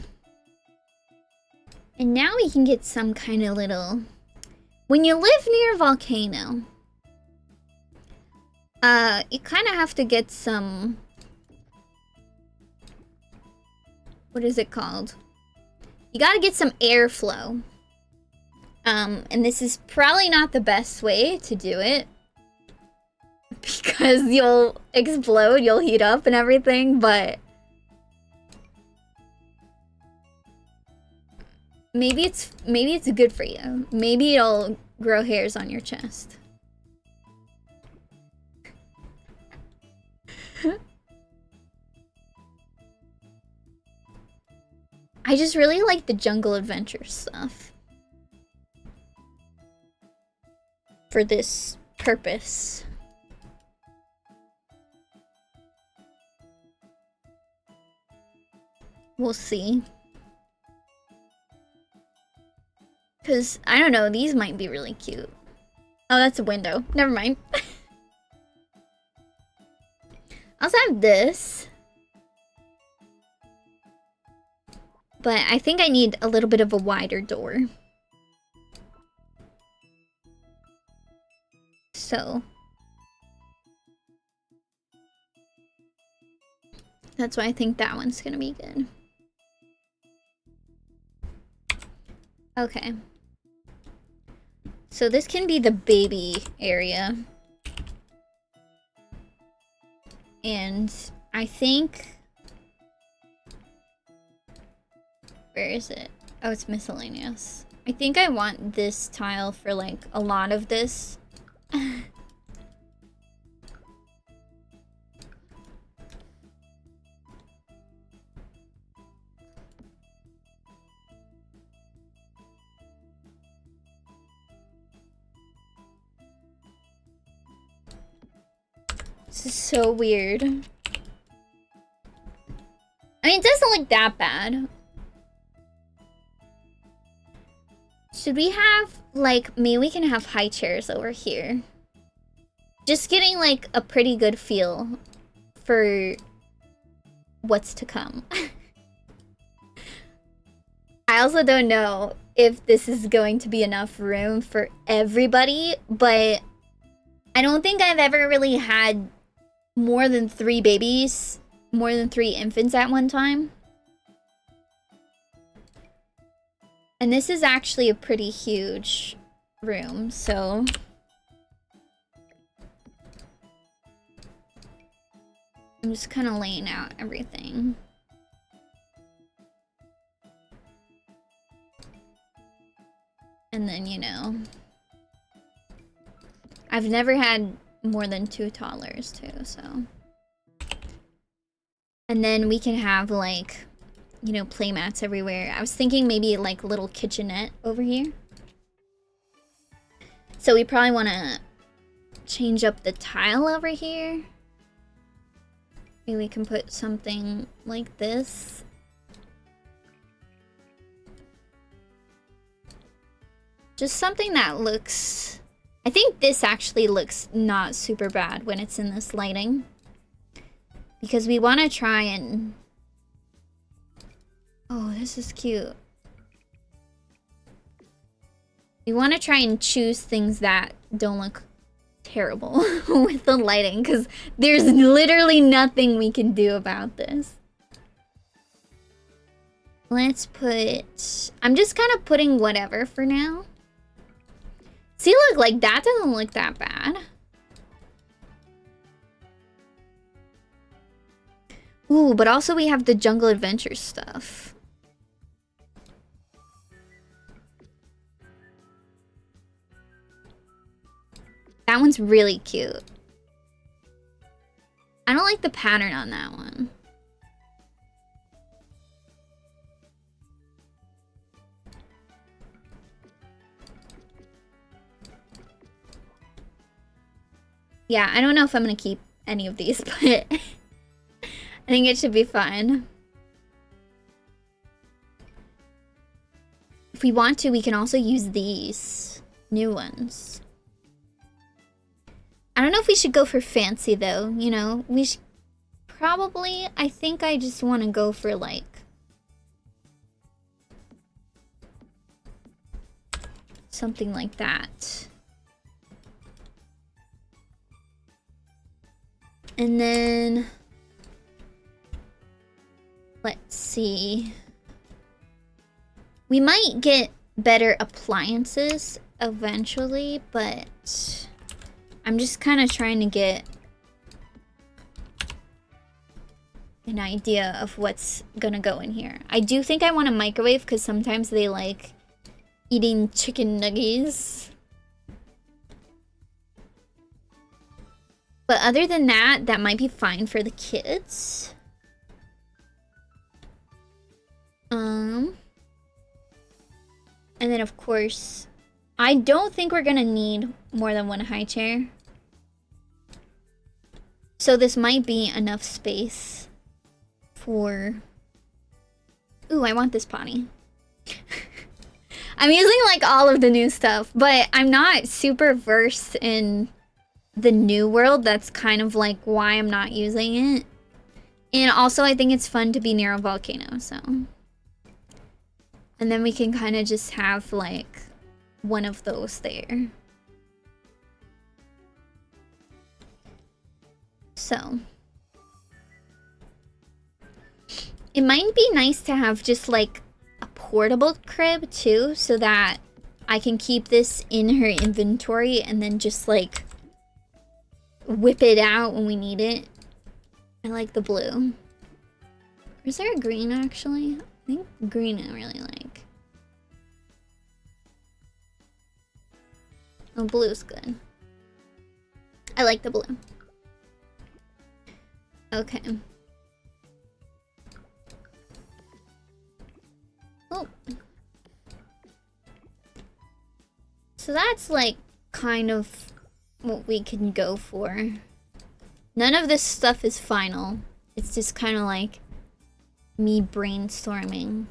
And now we can get some kind of little... When you live near a volcano, you kind of have to get some... What is it called? You gotta get some airflow. And this is probably not the best way to do it. Because you'll explode, you'll heat up and everything, but... Maybe it's good for you. Maybe it'll grow hairs on your chest. I just really like the jungle adventure stuff. For this purpose. We'll see. Because, I don't know, these might be really cute. Oh, that's a window. Never mind. I also have this. But I think I need a little bit of a wider door. So. That's why I think that one's gonna be good. Okay. So this can be the baby area. And I think... Where is it? Oh, it's miscellaneous. I think I want this tile for like a lot of this. This is so weird. I mean, it doesn't look that bad. Should we have, like, maybe we can have high chairs over here. Just getting, like, a pretty good feel for what's to come. I also don't know if this is going to be enough room for everybody, but I don't think I've ever really had more than 3 babies, more than 3 infants at one time. And this is actually a pretty huge room, so... I'm just kind of laying out everything. And then, you know... I've never had more than 2 toddlers, too, so... And then we can have, like, you know, play mats everywhere. I was thinking maybe, like, a little kitchenette over here. So we probably want to change up the tile over here. Maybe we can put something like this. Just something that looks... I think this actually looks not super bad when it's in this lighting. Because we want to try and... Oh, this is cute. We want to try and choose things that don't look terrible with the lighting, because there's literally nothing we can do about this. Let's put... I'm just kind of putting whatever for now. See, look, like, that doesn't look that bad. Ooh, but also we have the Jungle Adventure stuff. That one's really cute. I don't like the pattern on that one. Yeah, I don't know if I'm gonna keep any of these, but I think it should be fun. If we want to, we can also use these new ones. I don't know if we should go for fancy, though. You know, we should probably... I think I just want to go for, like... something like that. And then... let's see. We might get better appliances eventually, but... I'm just kind of trying to get an idea of what's gonna go in here. I do think I want a microwave because sometimes they like eating chicken nuggets. But other than that, that might be fine for the kids. And then of course, I don't think we're gonna need more than one high chair. So this might be enough space for... Ooh, I want this potty. I'm using like all of the new stuff, but I'm not super versed in the new world. That's kind of like why I'm not using it. And also I think it's fun to be near a volcano, so... And then we can kind of just have like one of those there. So it might be nice to have just like a portable crib too, so that I can keep this in her inventory and then just like whip it out when we need it. I like the blue. Is there a green actually? I think green I really like. Oh, blue's good. I like the blue. Okay. Oh. So that's like kind of what we can go for. None of this stuff is final. It's just kind of like me brainstorming.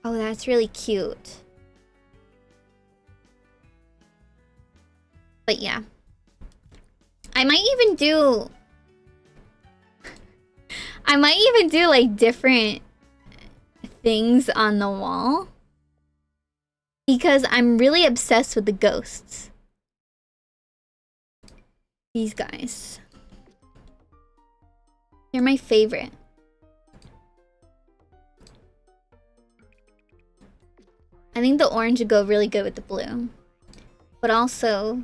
Oh, that's really cute. But yeah. I might even do... I might even do like different things on the wall. Because I'm really obsessed with the ghosts. These guys. They're my favorite. I think the orange would go really good with the blue. But also...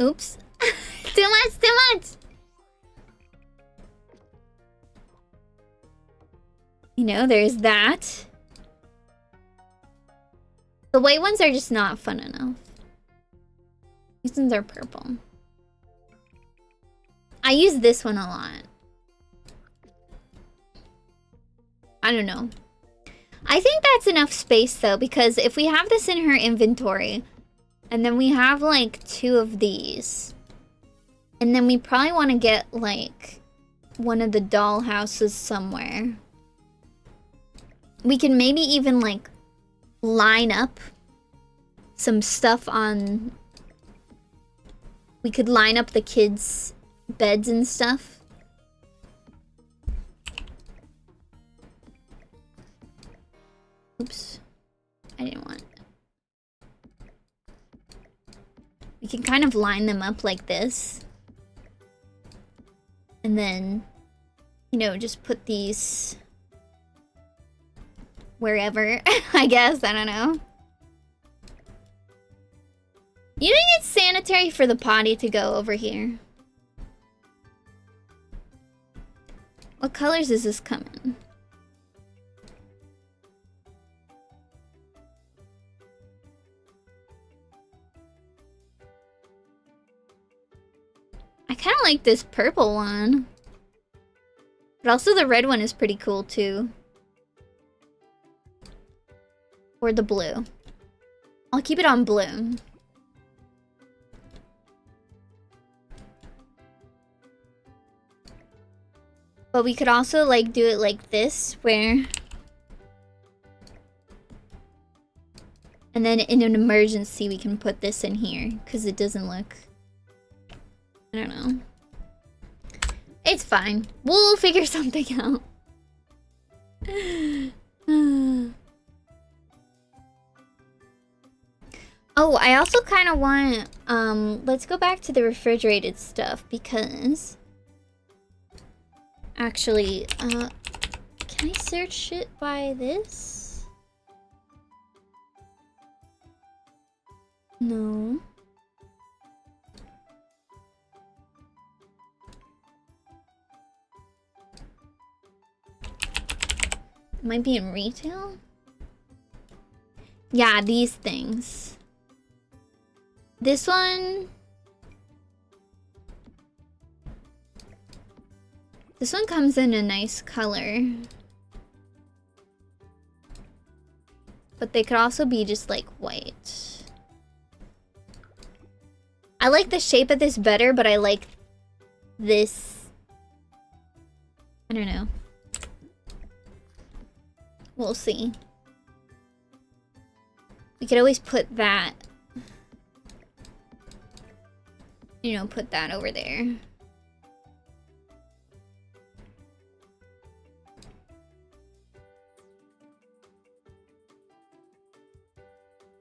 Oops. Too much! You know, there's that. The white ones are just not fun enough. These ones are purple. I use this one a lot. I don't know. I think that's enough space though, because if we have this in her inventory, and then we have like 2 of these, and then we probably want to get like one of the doll houses somewhere. We can maybe even like line up some stuff on... We could line up the kids' beds and stuff. Oops. I didn't want it. We can kind of line them up like this. And then, you know, just put these wherever, I guess. I don't know. You think it's sanitary for the potty to go over here? What colors is this coming? I kind of like this purple one. But also the red one is pretty cool too. Or the blue. I'll keep it on blue. But we could also like do it like this, where... And then in an emergency we can put this in here, because it doesn't look... I don't know. It's fine. We'll figure something out. Oh, I also kind of want... let's go back to the refrigerated stuff, because... Actually, can I search it by this? No. Might be in retail? Yeah, these things. This one... This one comes in a nice color. But they could also be just like white. I like the shape of this better, but I like this. I don't know. We'll see. We could always put that. You know, put that over there.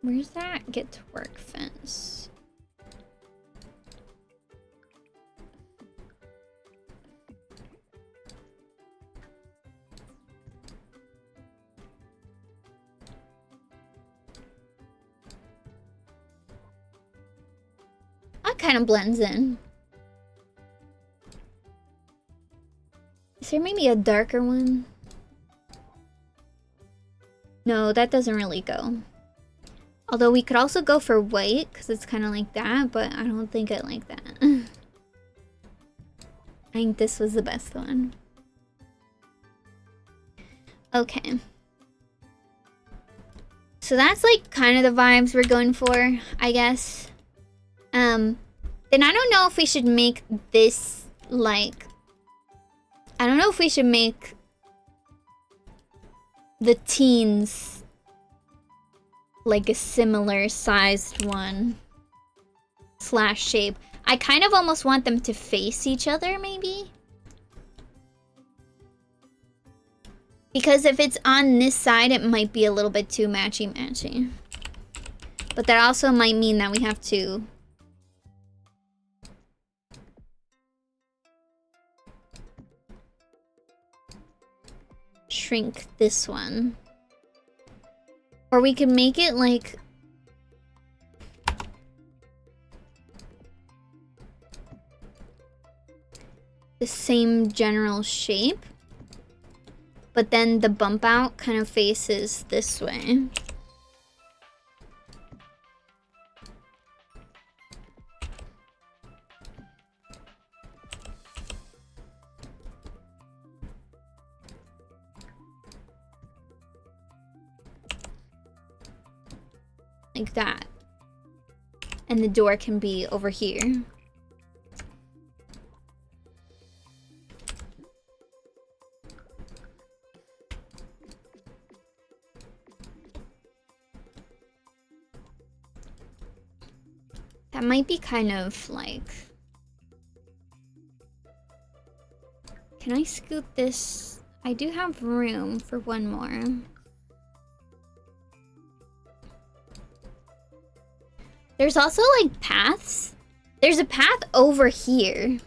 Where's that get to work fence? That kind of blends in. Is there maybe a darker one? No, that doesn't really go. Although we could also go for white, because it's kind of like that, but I don't think I like that. I think this was the best one. Okay. So that's like kind of the vibes we're going for, I guess. And I don't know if we should make this like... I don't know if we should make the teens like a similar sized one / shape. I kind of almost want them to face each other, maybe. Because if it's on this side, it might be a little bit too matchy-matchy. But that also might mean that we have to shrink this one. Or we can make it like the same general shape, but then the bump out kind of faces this way. Like that. And the door can be over here. That might be kind of like... Can I scoot this? I do have room for one more. There's also like paths. There's a path over here.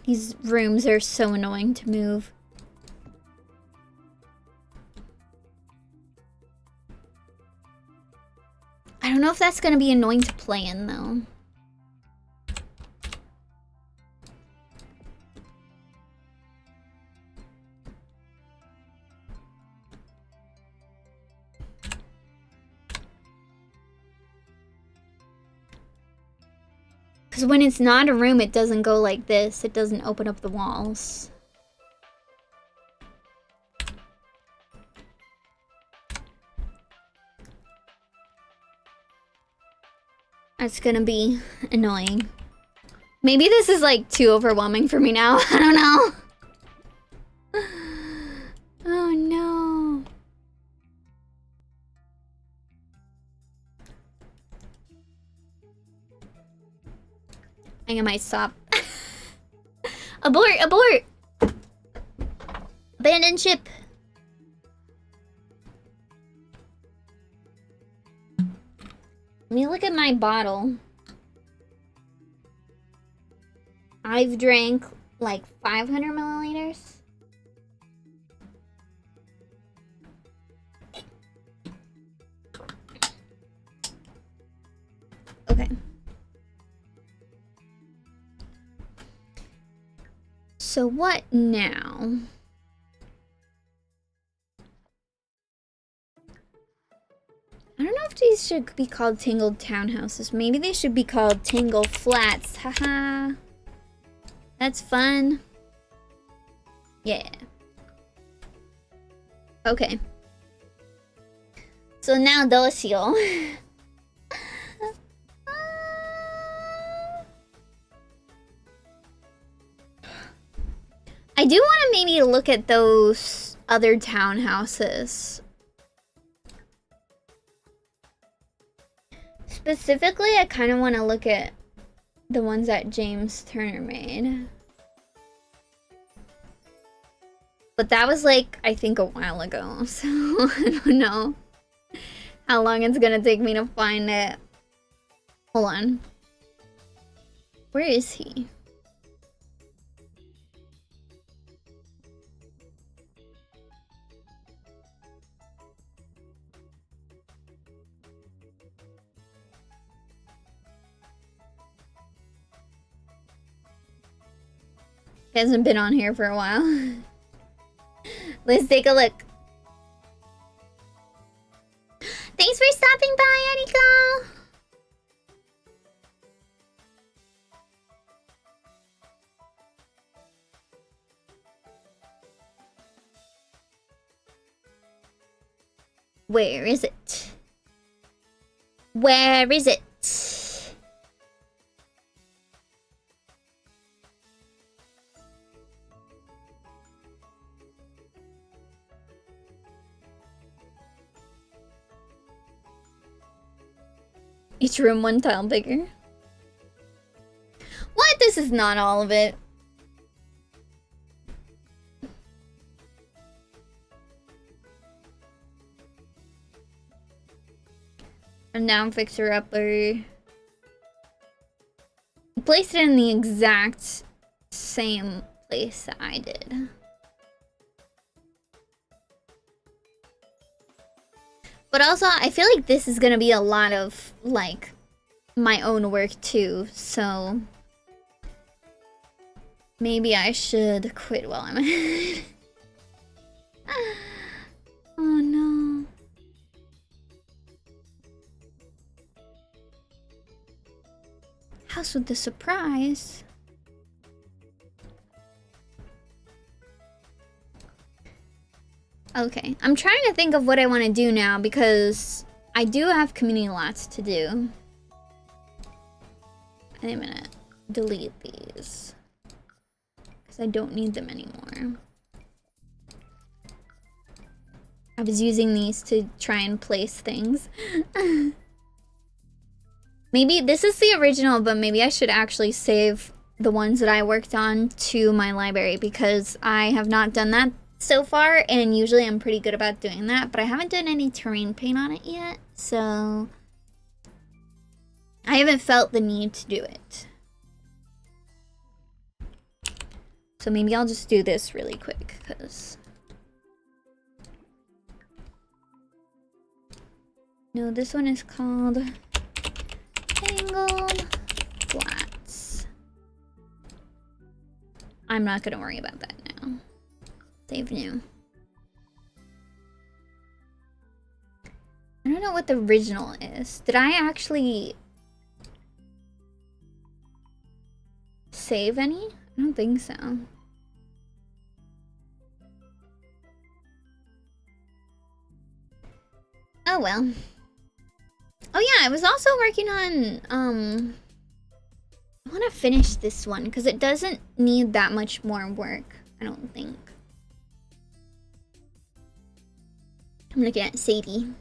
These rooms are so annoying to move. I don't know if that's gonna be annoying to play in though. Because when it's not a room, it doesn't go like this. It doesn't open up the walls. That's gonna be annoying. Maybe this is like too overwhelming for me now. I don't know. Oh no. I think I might stop. Abort! Abort! Abandon ship! Let me look at my bottle. I've drank like 500 milliliters. Okay. So what now? I don't know if these should be called Tangled Townhouses. Maybe they should be called Tangle Flats. Haha. That's fun. Yeah. Okay. So now Dosio. I do want to maybe look at those other townhouses. Specifically, I kind of want to look at the ones that James Turner made. But that was like, I think a while ago. So I don't know how long it's gonna take me to find it. Hold on. Where is he? He hasn't been on here for a while. Let's take a look. Thanks for stopping by, Aniko! Where is it? Where is it? Each room 1 tile bigger. What? This is not all of it. And now Fixer Upper. Placed it in the exact same place that I did. But also, I feel like this is gonna be a lot of, like, my own work too, so... maybe I should quit while I'm ahead. Oh no. House with the surprise. Okay, I'm trying to think of what I want to do now because I do have community lots to do. And I'm gonna delete these because I don't need them anymore. I was using these to try and place things. Maybe this is the original, but maybe I should actually save the ones that I worked on to my library because I have not done that so far, and usually I'm pretty good about doing that, but I haven't done any terrain paint on it yet, so I haven't felt the need to do it. So maybe I'll just do this really quick, because... no, this one is called Tangled Flats. I'm not gonna worry about that now. Save new. I don't know what the original is. Did I actually save any? I don't think so. Oh well. Oh yeah, I was also working on, I want to finish this one because it doesn't need that much more work, I don't think. I'm looking at Sadie.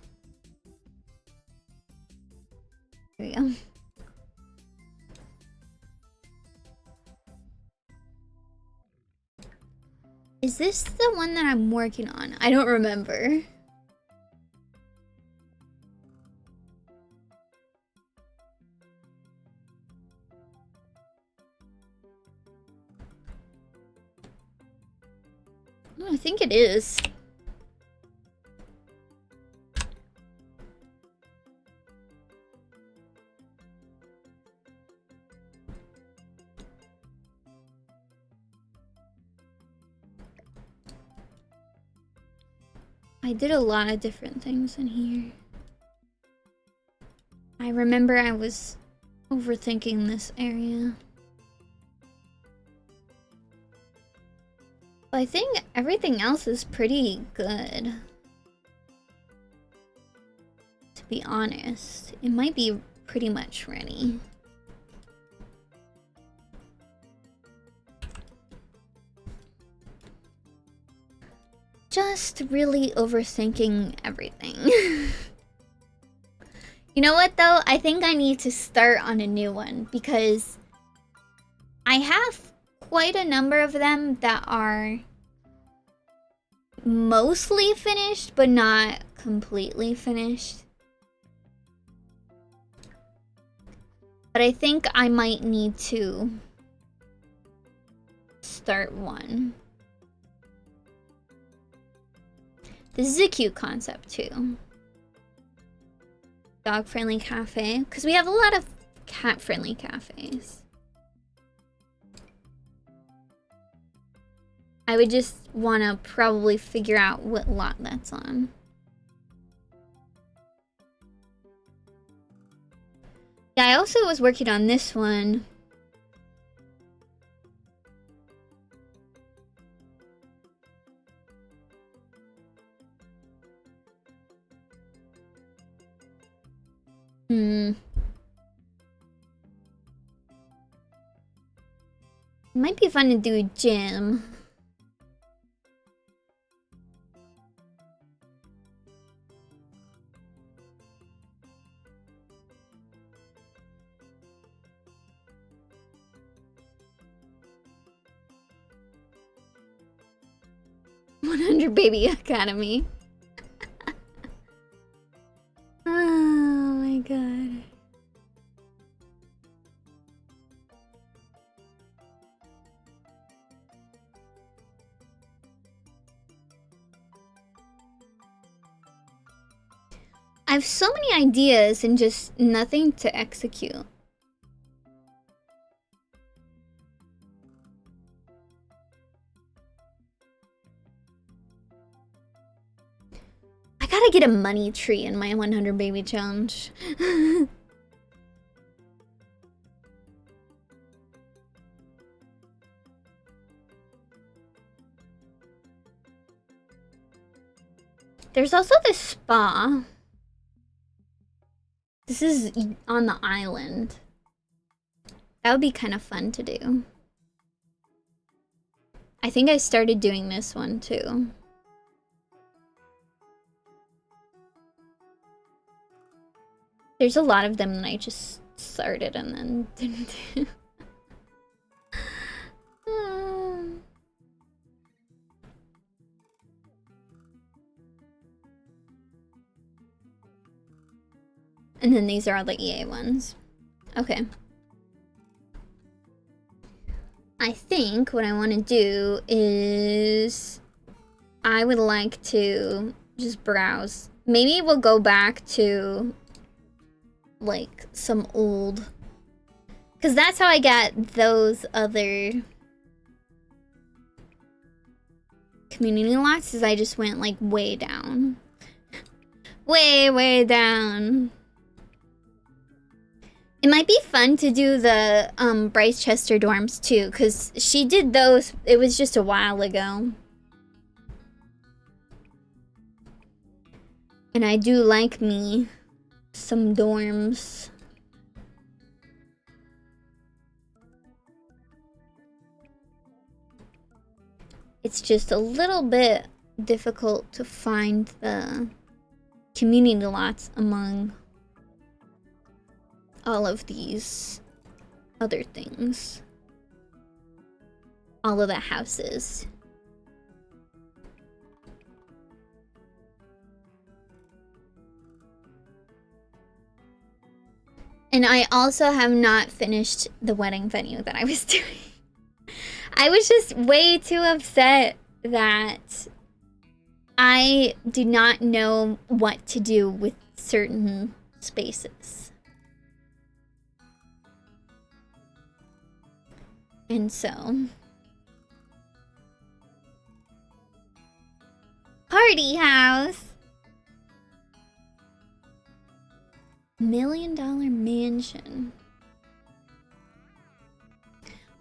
There we go. Is this the one that I'm working on? I don't remember. Oh, I think it is. I did a lot of different things in here. I remember I was overthinking this area. But I think everything else is pretty good. To be honest, it might be pretty much ready. Just really overthinking everything. You know what though? I think I need to start on a new one because I have quite a number of them that are mostly finished but not completely finished. But I think I might need to start one. This is a cute concept too. Dog-friendly cafe, because we have a lot of cat-friendly cafes. I would just want to probably figure out what lot that's on. Yeah, I also was working on this one. It might be fun to do a gym. Baby Academy. Oh my god. I have so many ideas and just nothing to execute. I gotta get a money tree in my 100 baby challenge. There's also this spa. This is on the island. That would be kind of fun to do. I think I started doing this one too. There's a lot of them that I just started and then didn't do. And then these are all the EA ones. Okay. I think what I want to do is I would like to just browse. Maybe we'll go back to like some old, because that's how I got those other community lots, is I just went like way down. Way down. It might be fun to do the Bryce Chester dorms too, because she did those, it was just a while ago. And I do like me some dorms. It's just a little bit difficult to find the community lots among all of these other things. All of the houses. And I also have not finished the wedding venue that I was doing. I was just way too upset that I do not know what to do with certain spaces. And so... Party house! $1 million mansion.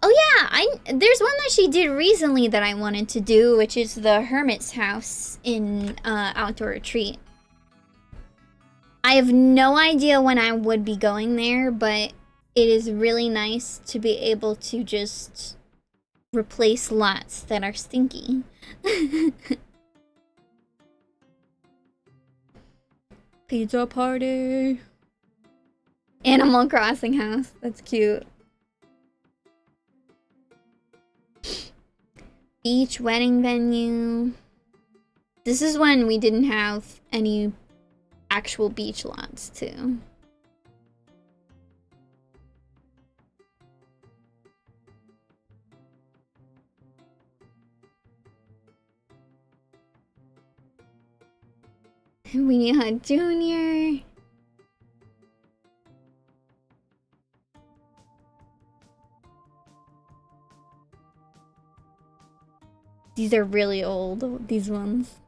Oh yeah, there's one that she did recently that I wanted to do, which is the Hermit's house in Outdoor Retreat. I have no idea when I would be going there, but it is really nice to be able to just replace lots that are stinky. Pizza party. Animal Crossing house. That's cute. Beach wedding venue. This is when we didn't have any actual beach lots too. Weenie Hut Jr. These are really old, these ones.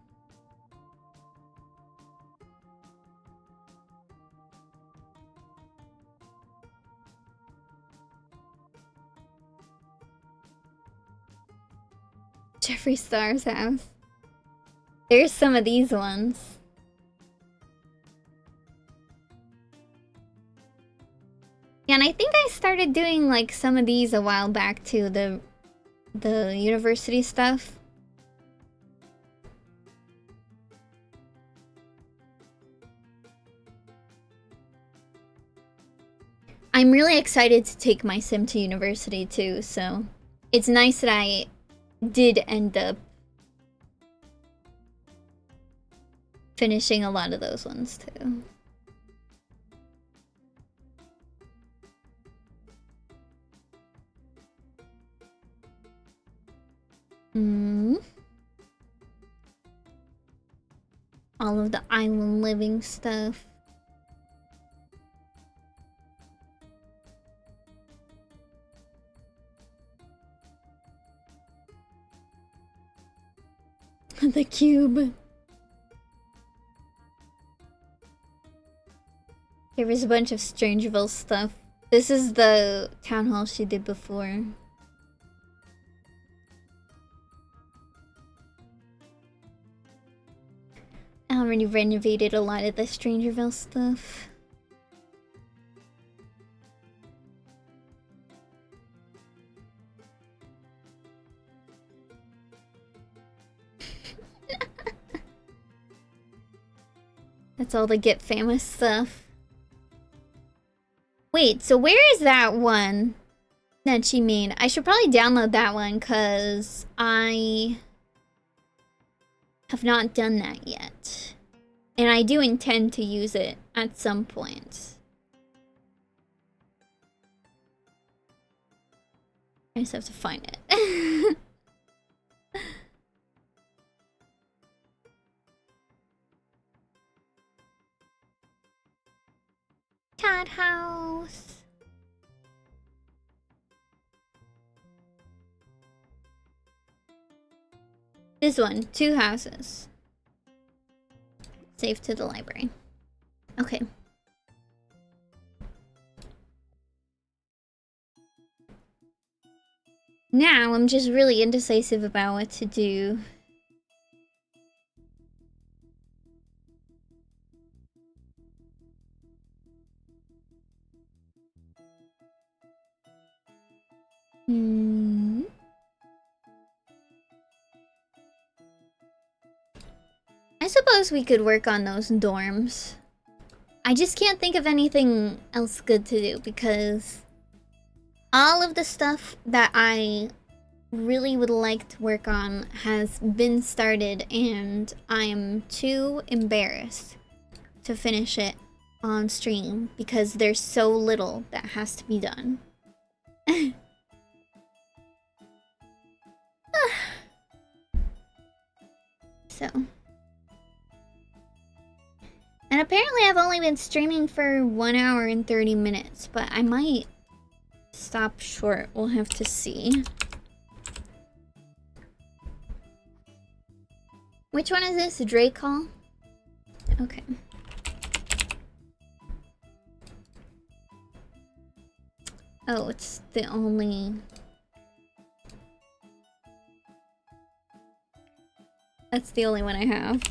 Jeffree Star's house. There's some of these ones. And I think I started doing like some of these a while back too, the university stuff. I'm really excited to take my sim to university too, so it's nice that I did end up finishing a lot of those ones too. All of the island living stuff. The cube. There was a bunch of Strangeville stuff. This is the town hall she did before. I already renovated a lot of the Strangeville stuff. That's all the Get Famous stuff. Wait, so where is that one that she made? I should probably download that one because I have not done that yet. And I do intend to use it at some point. I just have to find it. Cat house. This one, 2 houses. Safe to the library. Okay. Now I'm just really indecisive about what to do. I suppose we could work on those dorms. I just can't think of anything else good to do because all of the stuff that I really would like to work on has been started and I am too embarrassed to finish it on stream because there's so little that has to be done. So. And apparently I've only been streaming for 1 hour and 30 minutes, but I might stop short. We'll have to see. Which one is this? Drake Hall? Okay. Oh, it's the only... That's the only one I have.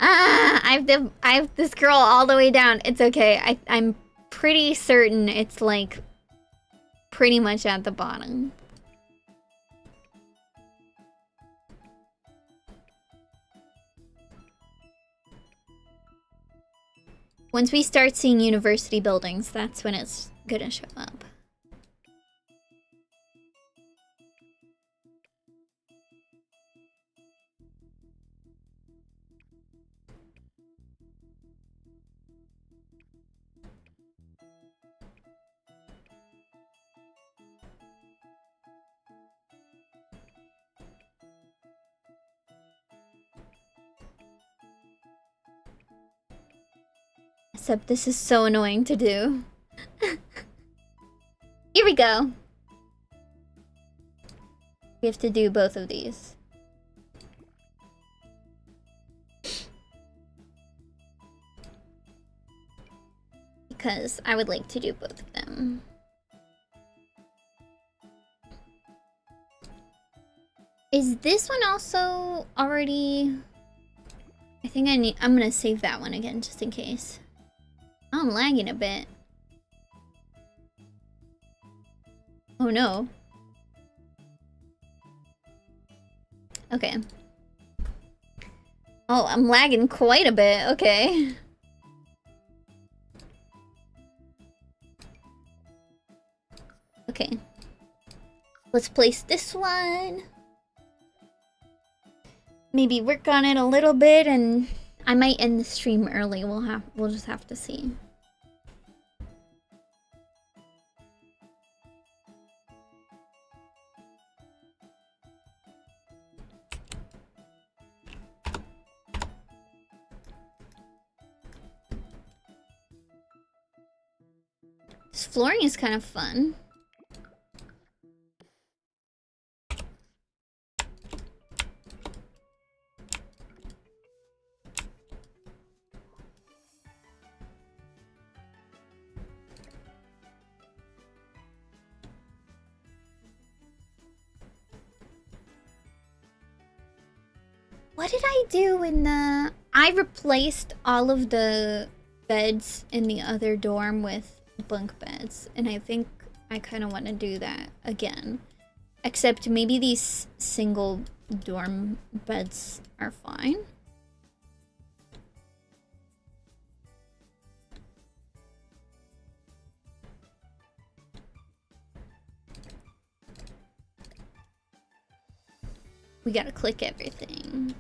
Ah, I have to scroll all the way down. It's okay. I'm pretty certain it's like pretty much at the bottom. Once we start seeing university buildings, that's when it's gonna show up. Except this is so annoying to do. Here we go. We have to do both of these. Because I would like to do both of them. Is this one also already... I think I'm gonna save that one again just in case. Oh, I'm lagging a bit. Oh no. Okay. Oh, I'm lagging quite a bit. Okay. Okay. Let's place this one. Maybe work on it a little bit, and I might end the stream early. We'll just have to see. This flooring is kind of fun. What did I do in the... I replaced all of the beds in the other dorm with bunk beds. And I think I kind of want to do that again. Except maybe these single dorm beds are fine. We gotta click everything.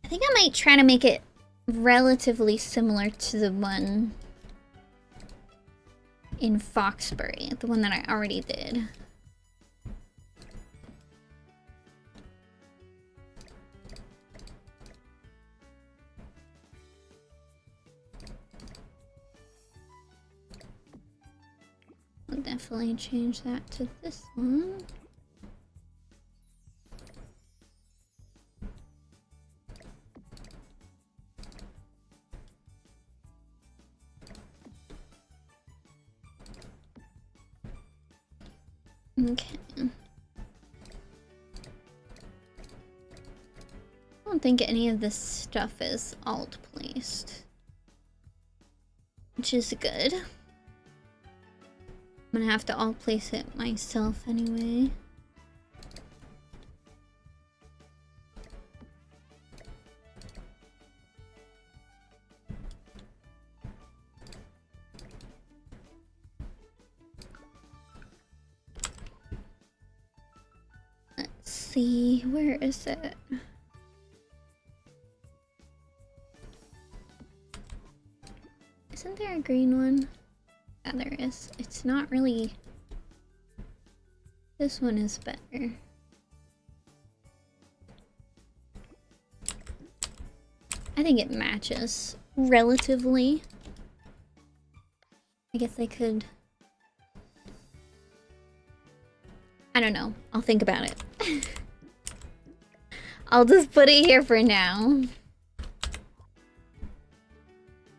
I think I might try to make it relatively similar to the one in Foxbury, the one that I already did. I'll definitely change that to this one. Okay. I don't think any of this stuff is alt placed, which is good. I'm gonna have to alt place it myself anyway. Let's see, where is it? Isn't there a green one? Yeah, there is. It's not really... This one is better. I think it matches relatively. I guess I could... I don't know. I'll think about it. I'll just put it here for now.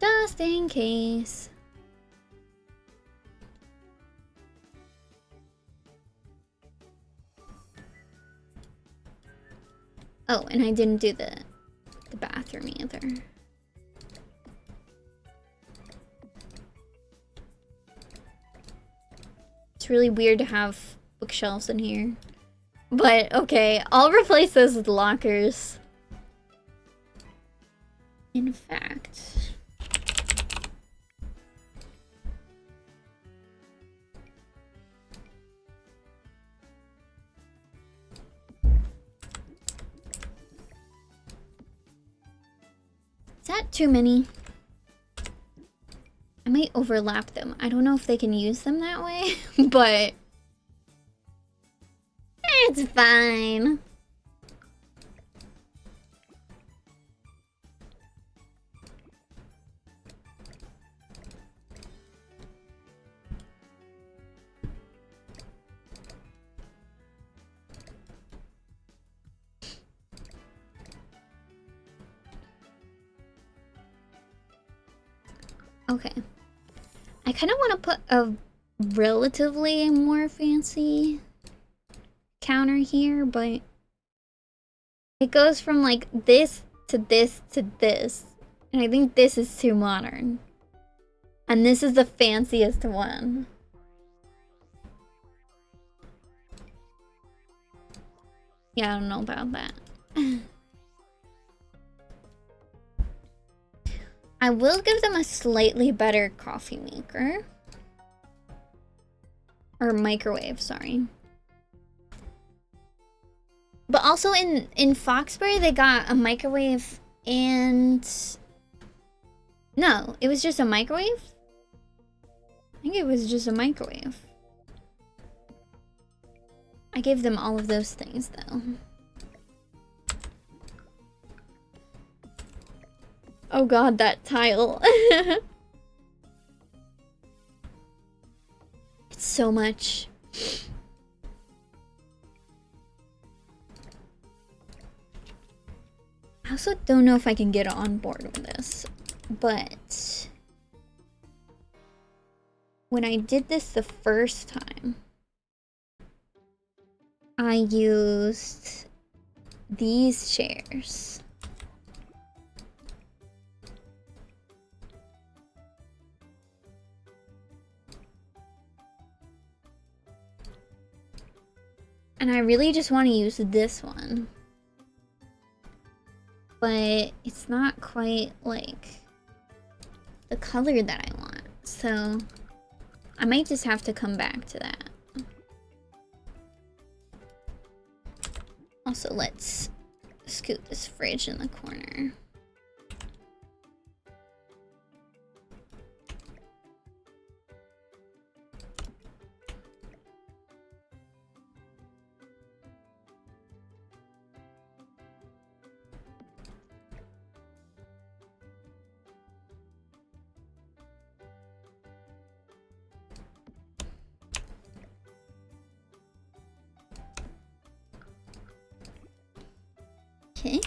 Just in case. Oh, and I didn't do the bathroom either. It's really weird to have bookshelves in here. But okay, I'll replace those with lockers. In fact... Is that too many? I might overlap them. I don't know if they can use them that way, but... It's fine. Okay. I kind of want to put a relatively more fancy counter here, but it goes from like this to this to this. And I think this is too modern. And this is the fanciest one. Yeah, I don't know about that. I will give them a slightly better coffee maker. Or microwave, sorry. But also in Foxbury, they got a microwave and... No, it was just a microwave? I think it was just a microwave. I gave them all of those things, though. Oh god, that tile. It's so much. I also don't know if I can get on board with this, but when I did this the first time, I used these chairs. And I really just want to use this one. But it's not quite like the color that I want. So I might just have to come back to that. Also, let's scoot this fridge in the corner. Okay.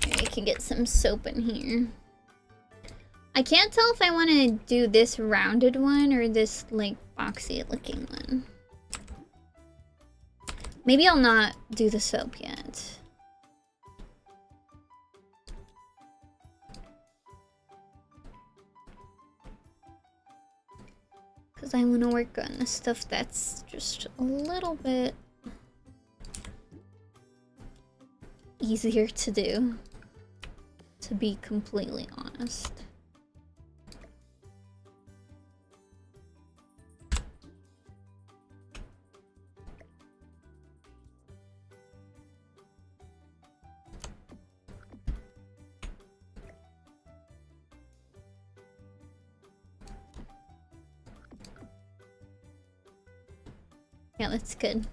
Maybe I can get some soap in here. I can't tell if I want to do this rounded one or this like boxy looking one. Maybe I'll not do the soap yet. Because I want to work on the stuff that's just a little bit easier to do, to be completely honest. Yeah, that's good.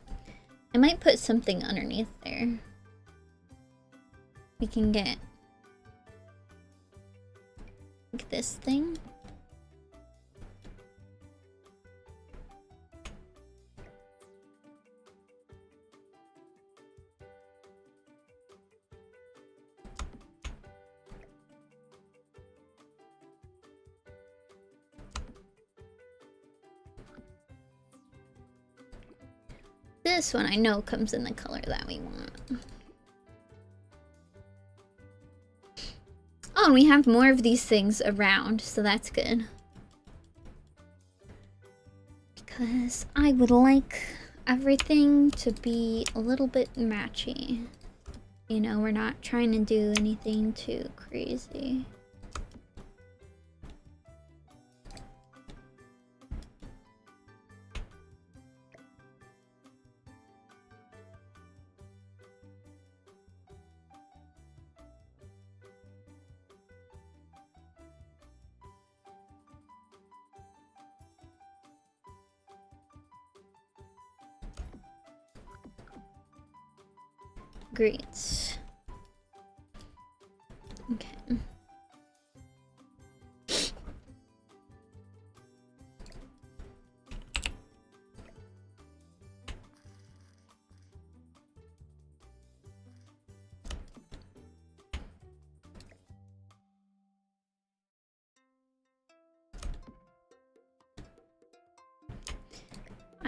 I might put something underneath there. We can get like this thing. This one I know comes in the color that we want. Oh, and we have more of these things around, so that's good. Because I would like everything to be a little bit matchy. You know, we're not trying to do anything too crazy. Great. Okay.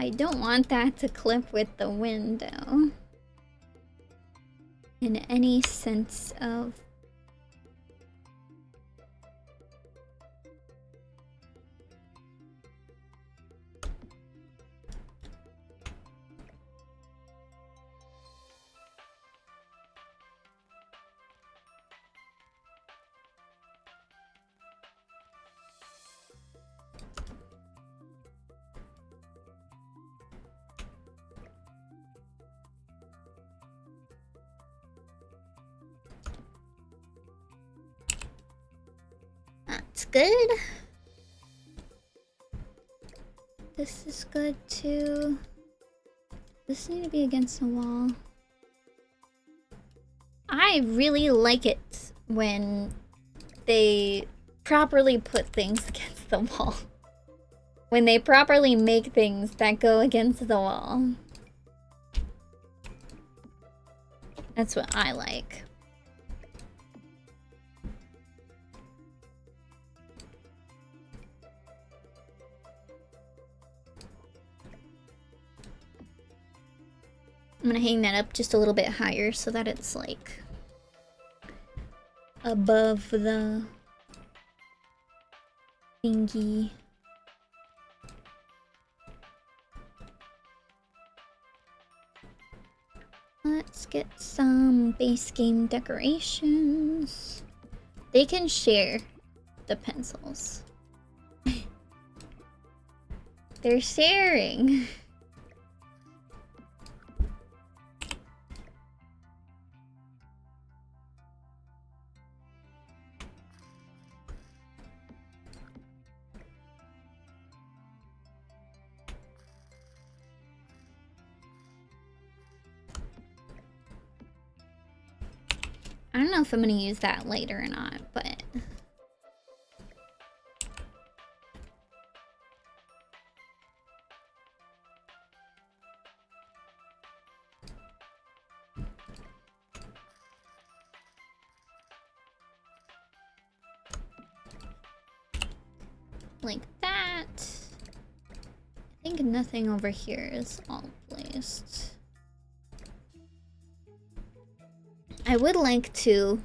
I don't want that to clip with the window. In any sense of... That's good. This is good too. This need to be against the wall. I really like it when they properly put things against the wall. When they properly make things that go against the wall. That's what I like. I'm gonna hang that up just a little bit higher so that it's like above the thingy. Let's get some base game decorations. They can share the pencils. They're sharing. I don't know if I'm gonna use that later or not, but... like that. I think nothing over here is all placed. I would like to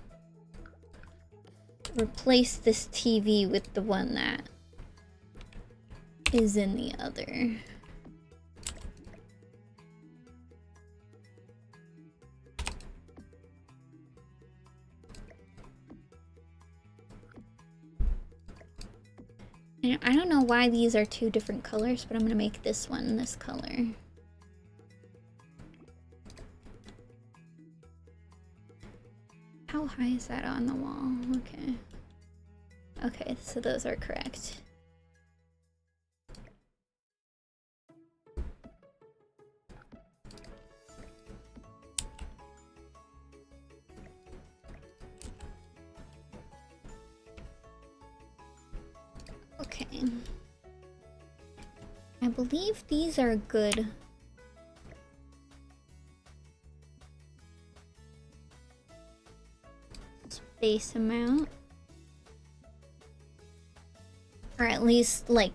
replace this TV with the one that is in the other. I don't know why these are two different colors, but I'm gonna make this one this color. How high is that on the wall? Okay. Okay, so those are correct. Okay. I believe these are good. Space amount. Or at least, like,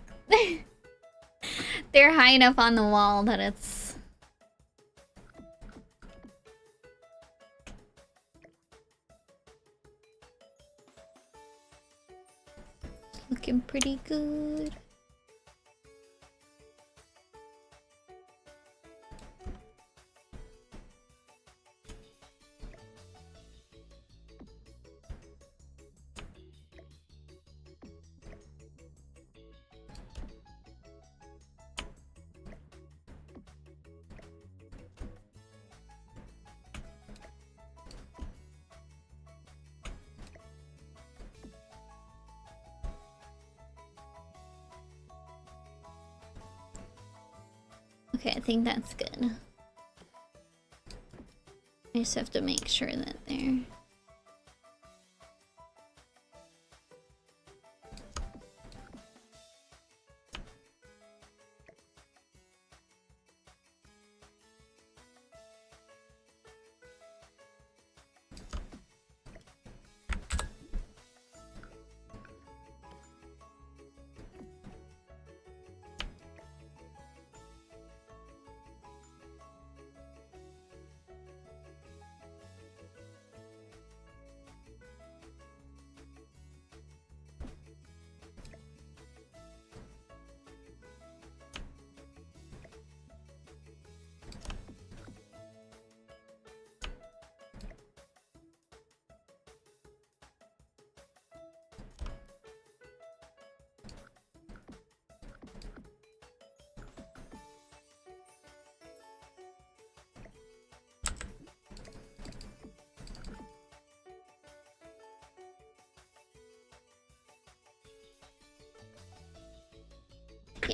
they're high enough on the wall that it's... looking pretty good. Okay, I think that's good. I just have to make sure that they're...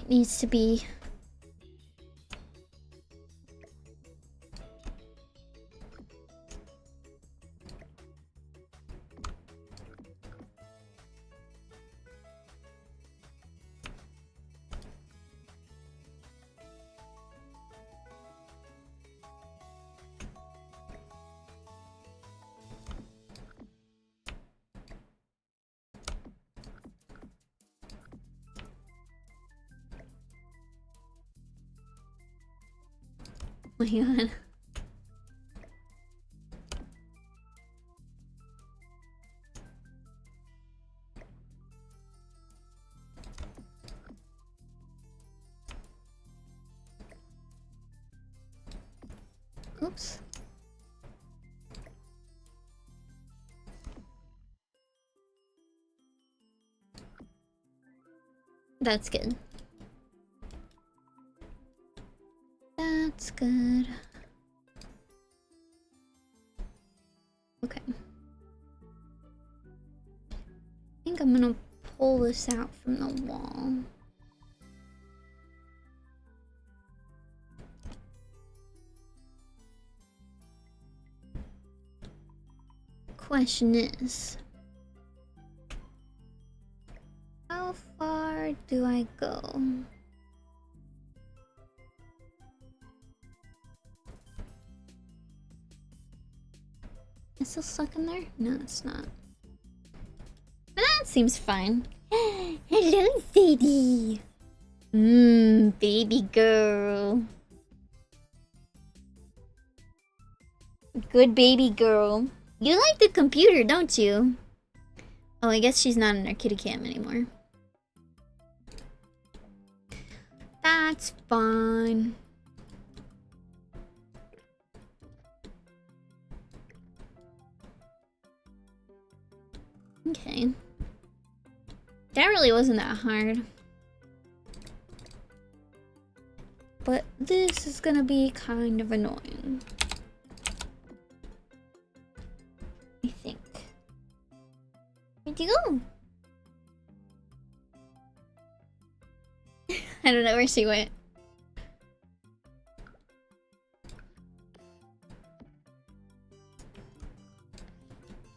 It needs to be... Oh my god. Oops. That's good. That's good. Okay. I think I'm gonna pull this out from the wall. Question is, how far do I go? Is it still stuck in there? No, it's not. But that seems fine. Hello, Sadie. Baby girl. Good baby girl. You like the computer, don't you? Oh, I guess she's not in her kitty cam anymore. That's fine. Okay. That really wasn't that hard. But this is gonna be kind of annoying. I think. Where'd you go? I don't know where she went.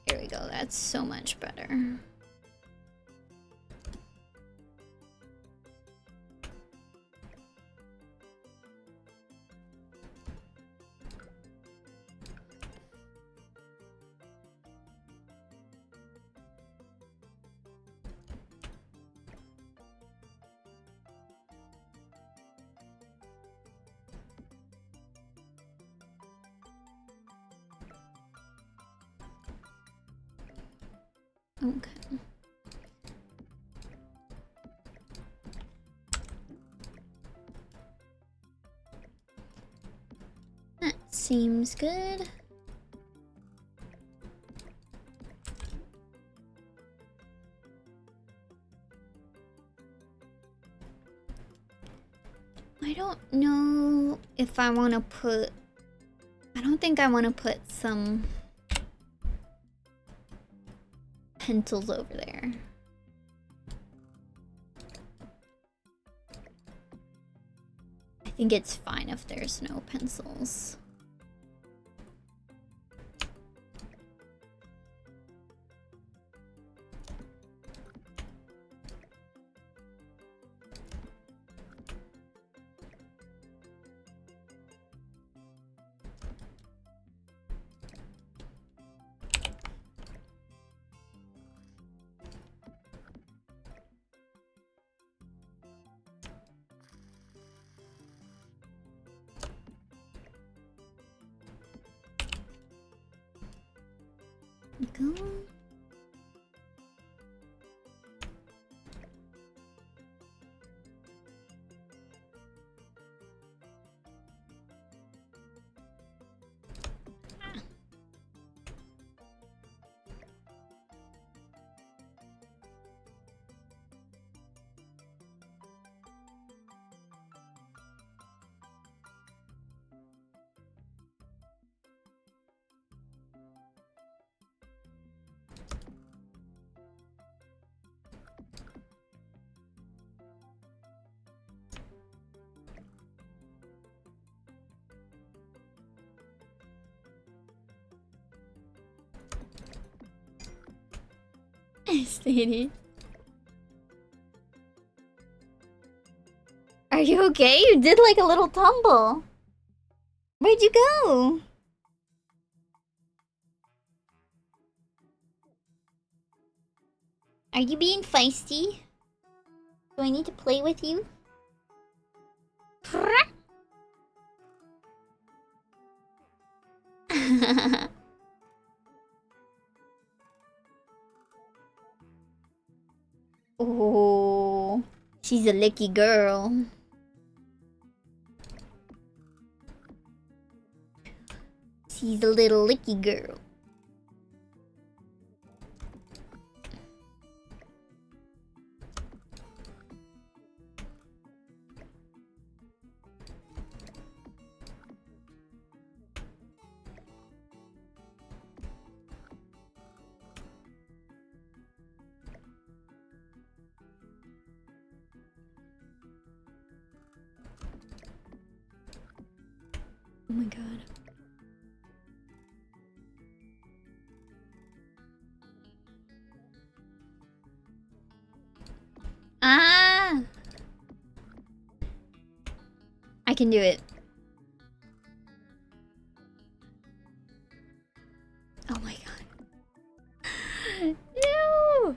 Here we go, that's so much better. Okay. That seems good. I don't know if I want to put... I don't think I want to put some pencils over there. I think it's fine if there's no pencils. Go. Sadie. Are you okay? You did like a little tumble. Where'd you go? Are you being feisty? Do I need to play with you? Oh, she's a licky girl. She's a little licky girl. Oh my god. Ah! I can do it. Oh my god. No!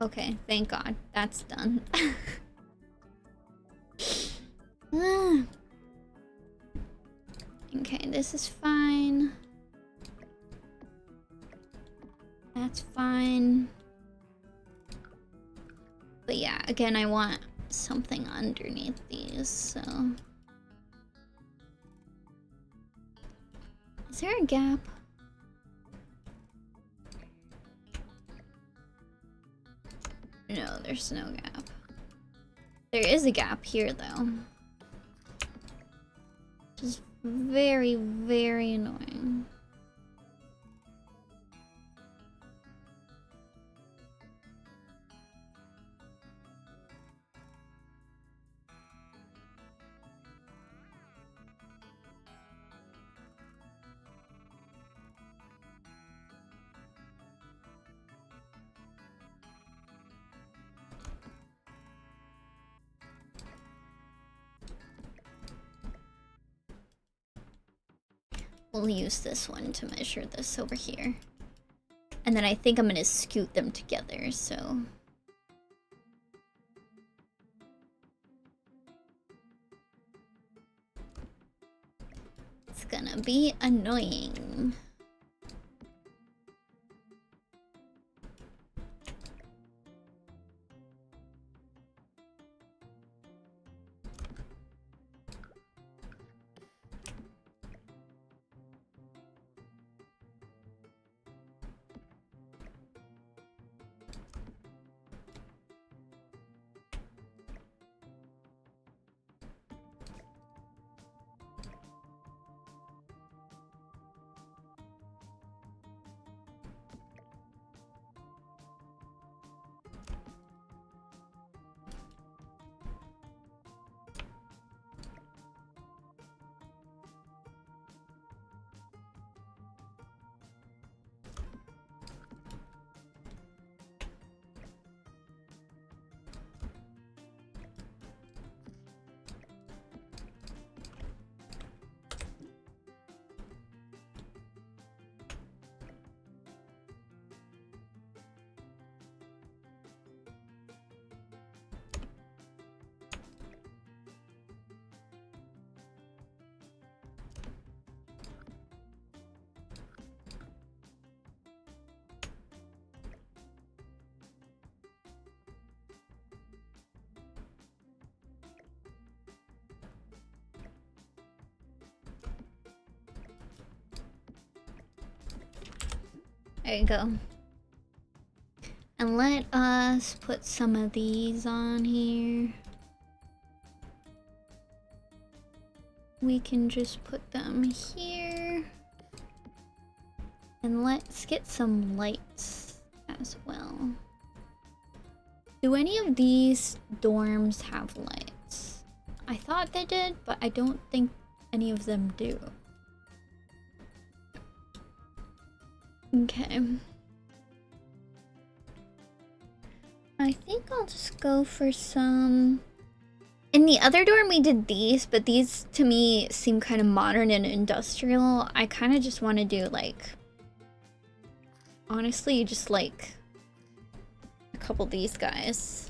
Okay, thank god. That's done. Okay, this is fine. That's fine. But yeah, again, I want something underneath these, so... Is there a gap? No, there's no gap. There is a gap here, though. Which is very, very annoying. We'll use this one to measure this over here. And then I think I'm gonna scoot them together, so... It's gonna be annoying. There you go. And let us put some of these on here. We can just put them here. And let's get some lights as well. Do any of these dorms have lights? I thought they did, but I don't think any of them do. Okay. I think I'll just go for some... In the other dorm we did these, but these to me seem kind of modern and industrial. I kind of just want to do like... Honestly, just like... a couple of these guys.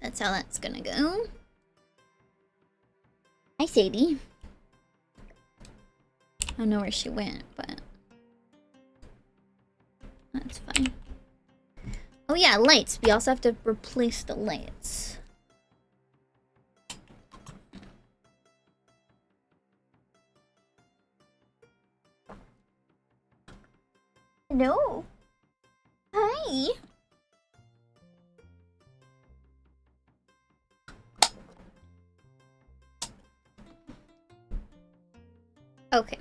That's how that's gonna go. Hi, Sadie. I don't know where she went, but... That's fine. Oh yeah, lights. We also have to replace the lights. No. Hi. Okay.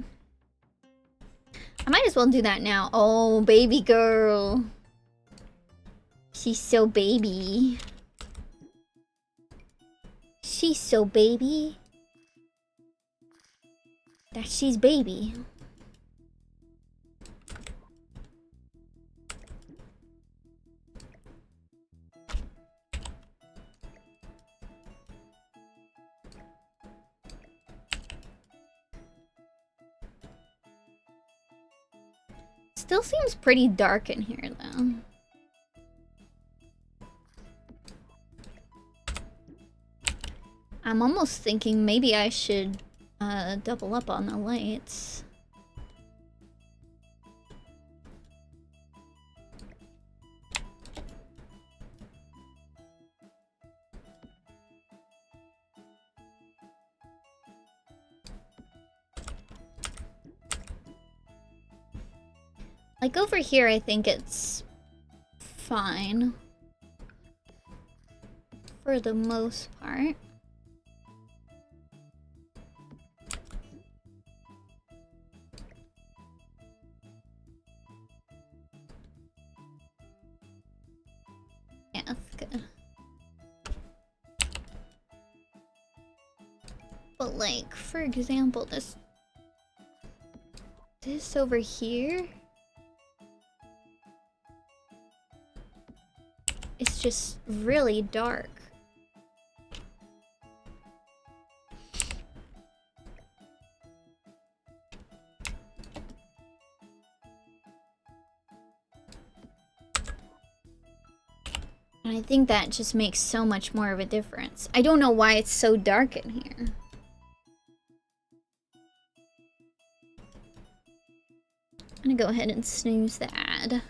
I might as well do that now. Oh, baby girl. She's so baby. She's so baby. That she's baby. Still seems pretty dark in here, though. I'm almost thinking maybe I should double up on the lights. Like over here, I think it's fine. For the most part. Yeah, that's good. But like, for example, this over here, it's just really dark. And I think that just makes so much more of a difference. I don't know why it's so dark in here. I'm gonna go ahead and snooze the ad.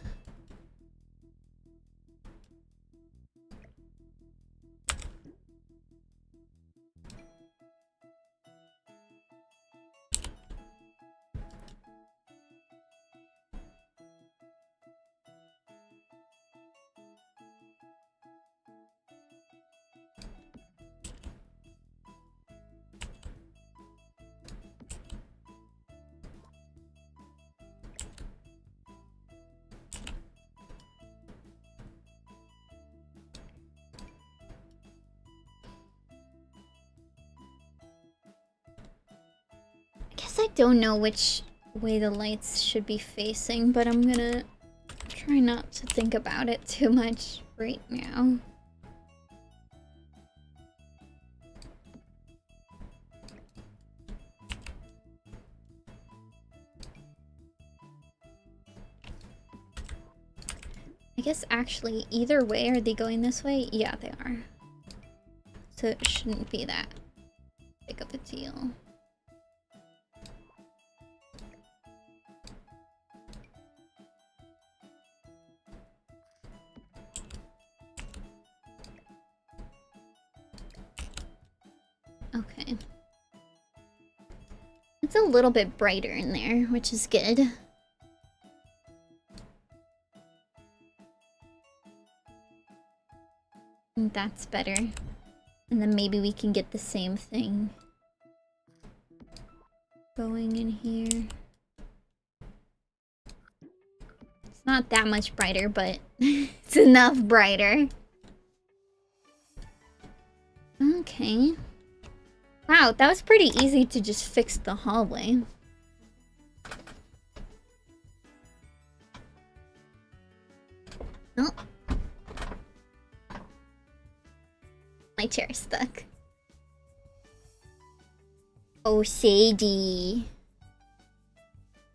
I don't know which way the lights should be facing, but I'm gonna try not to think about it too much right now. I guess actually either way, are they going this way? Yeah, they are. So it shouldn't be that big of a deal. Okay. It's a little bit brighter in there, which is good. And that's better. And then maybe we can get the same thing going in here. It's not that much brighter, but it's enough brighter. Okay. Wow, that was pretty easy to just fix the hallway. Oh. My chair's stuck. Oh, Sadie.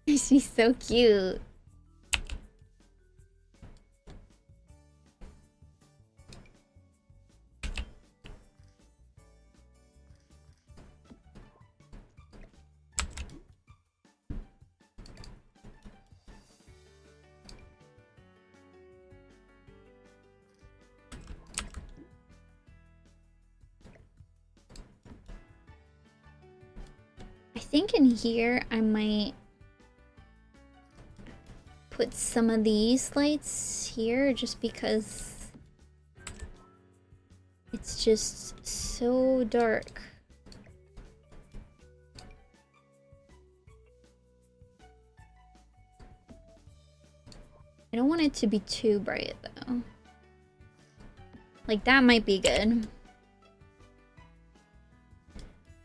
She's so cute. I think in here I might put some of these lights here just because it's just so dark. I don't want it to be too bright though. Like that might be good.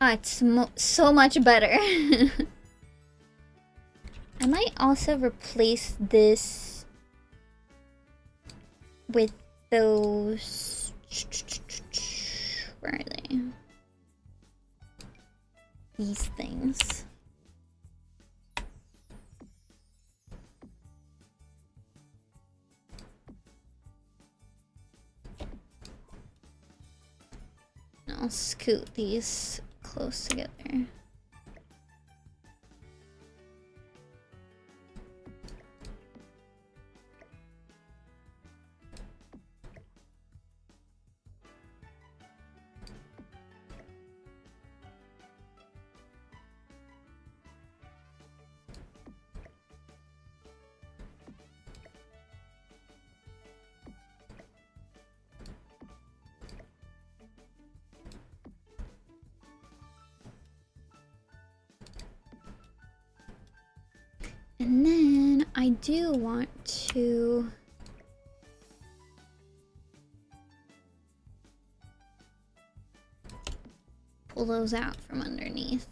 Ah, it's so much better. I might also replace this with those... Where are they? These things. I'll scoot these close together. And then I do want to pull those out from underneath.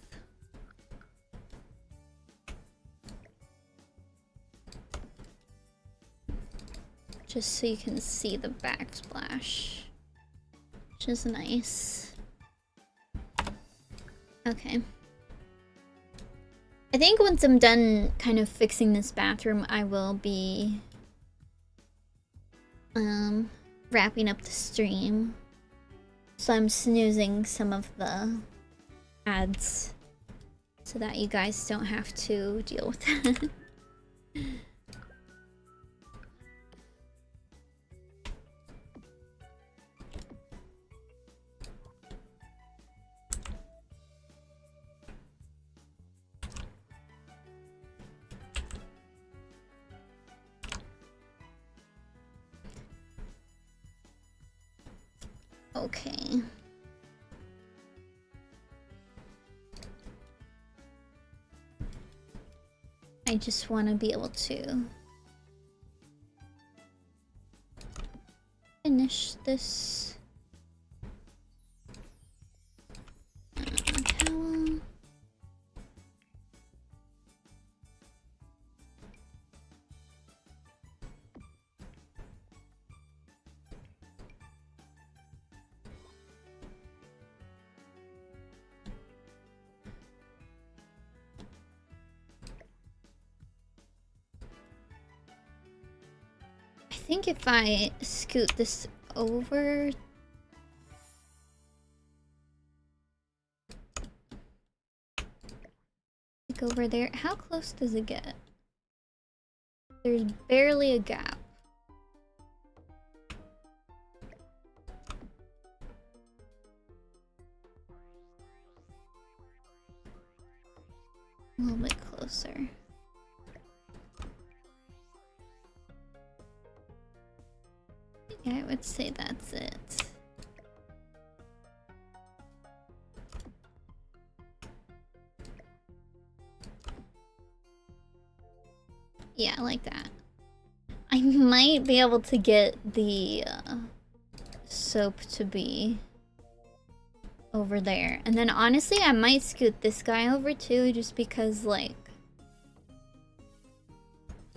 Just so you can see the backsplash, which is nice. Okay. I think once I'm done kind of fixing this bathroom, I will be wrapping up the stream. So I'm snoozing some of the ads so that you guys don't have to deal with that. Okay. I just want to be able to finish this towel. I think if I scoot this over, like over there, how close does it get? There's barely a gap. A little bit closer. Yeah, I would say that's it. Yeah, I like that. I might be able to get the soap to be over there. And then honestly, I might scoot this guy over too, just because, like,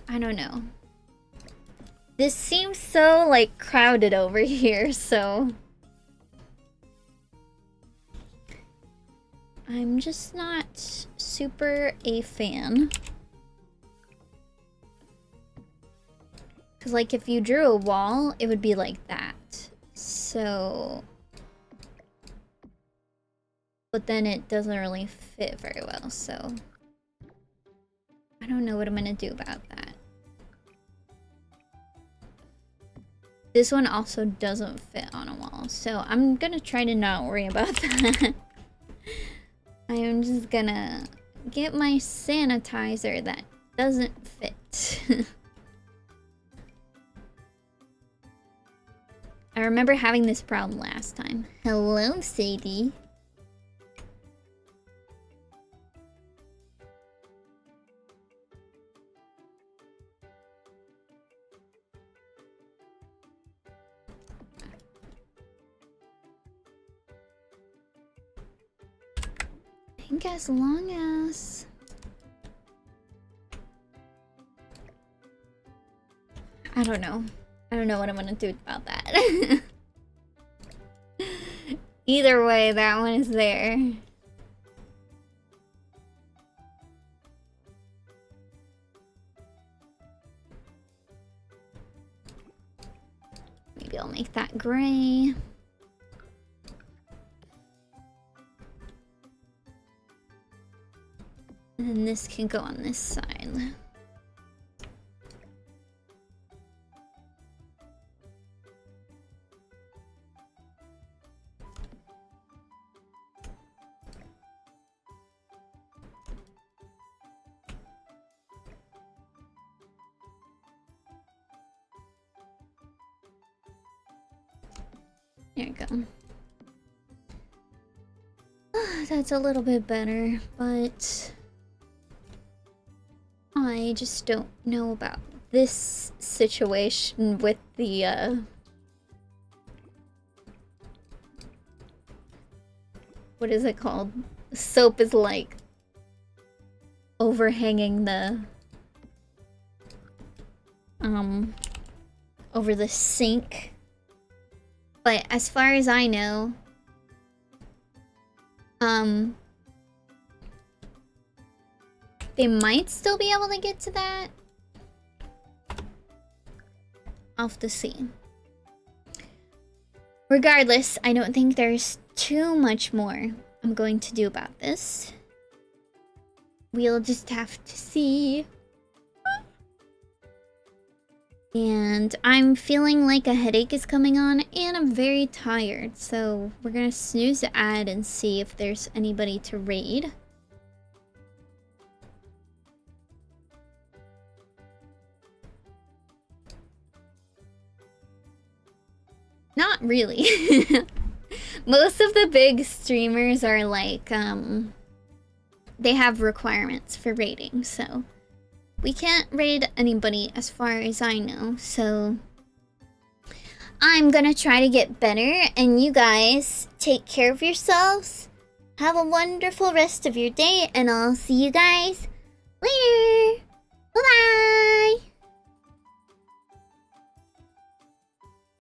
I don't know. This seems so, like, crowded over here, so I'm just not super a fan. Because, like, if you drew a wall, it would be like that. So... But then it doesn't really fit very well, so... I don't know what I'm gonna do about that. This one also doesn't fit on a wall, so I'm gonna try to not worry about that. I am just gonna get my sanitizer that doesn't fit. I remember having this problem last time. Hello, Sadie. I think as long as... I don't know. I don't know what I'm gonna do about that. Either way, that one is there. Maybe I'll make that gray. And then this can go on this side. There you go. That's a little bit better, but I just don't know about this situation with the what is it called? Soap is like overhanging the over the sink. But as far as I know, they might still be able to get to that. I'll have to see. Regardless, I don't think there's too much more I'm going to do about this. We'll just have to see. And I'm feeling like a headache is coming on, and I'm very tired. So we're gonna snooze the ad and see if there's anybody to raid. Not really. Most of the big streamers are like, they have requirements for raiding, so we can't raid anybody as far as I know, so I'm gonna try to get better, and you guys take care of yourselves. Have a wonderful rest of your day, and I'll see you guys later. Bye-bye!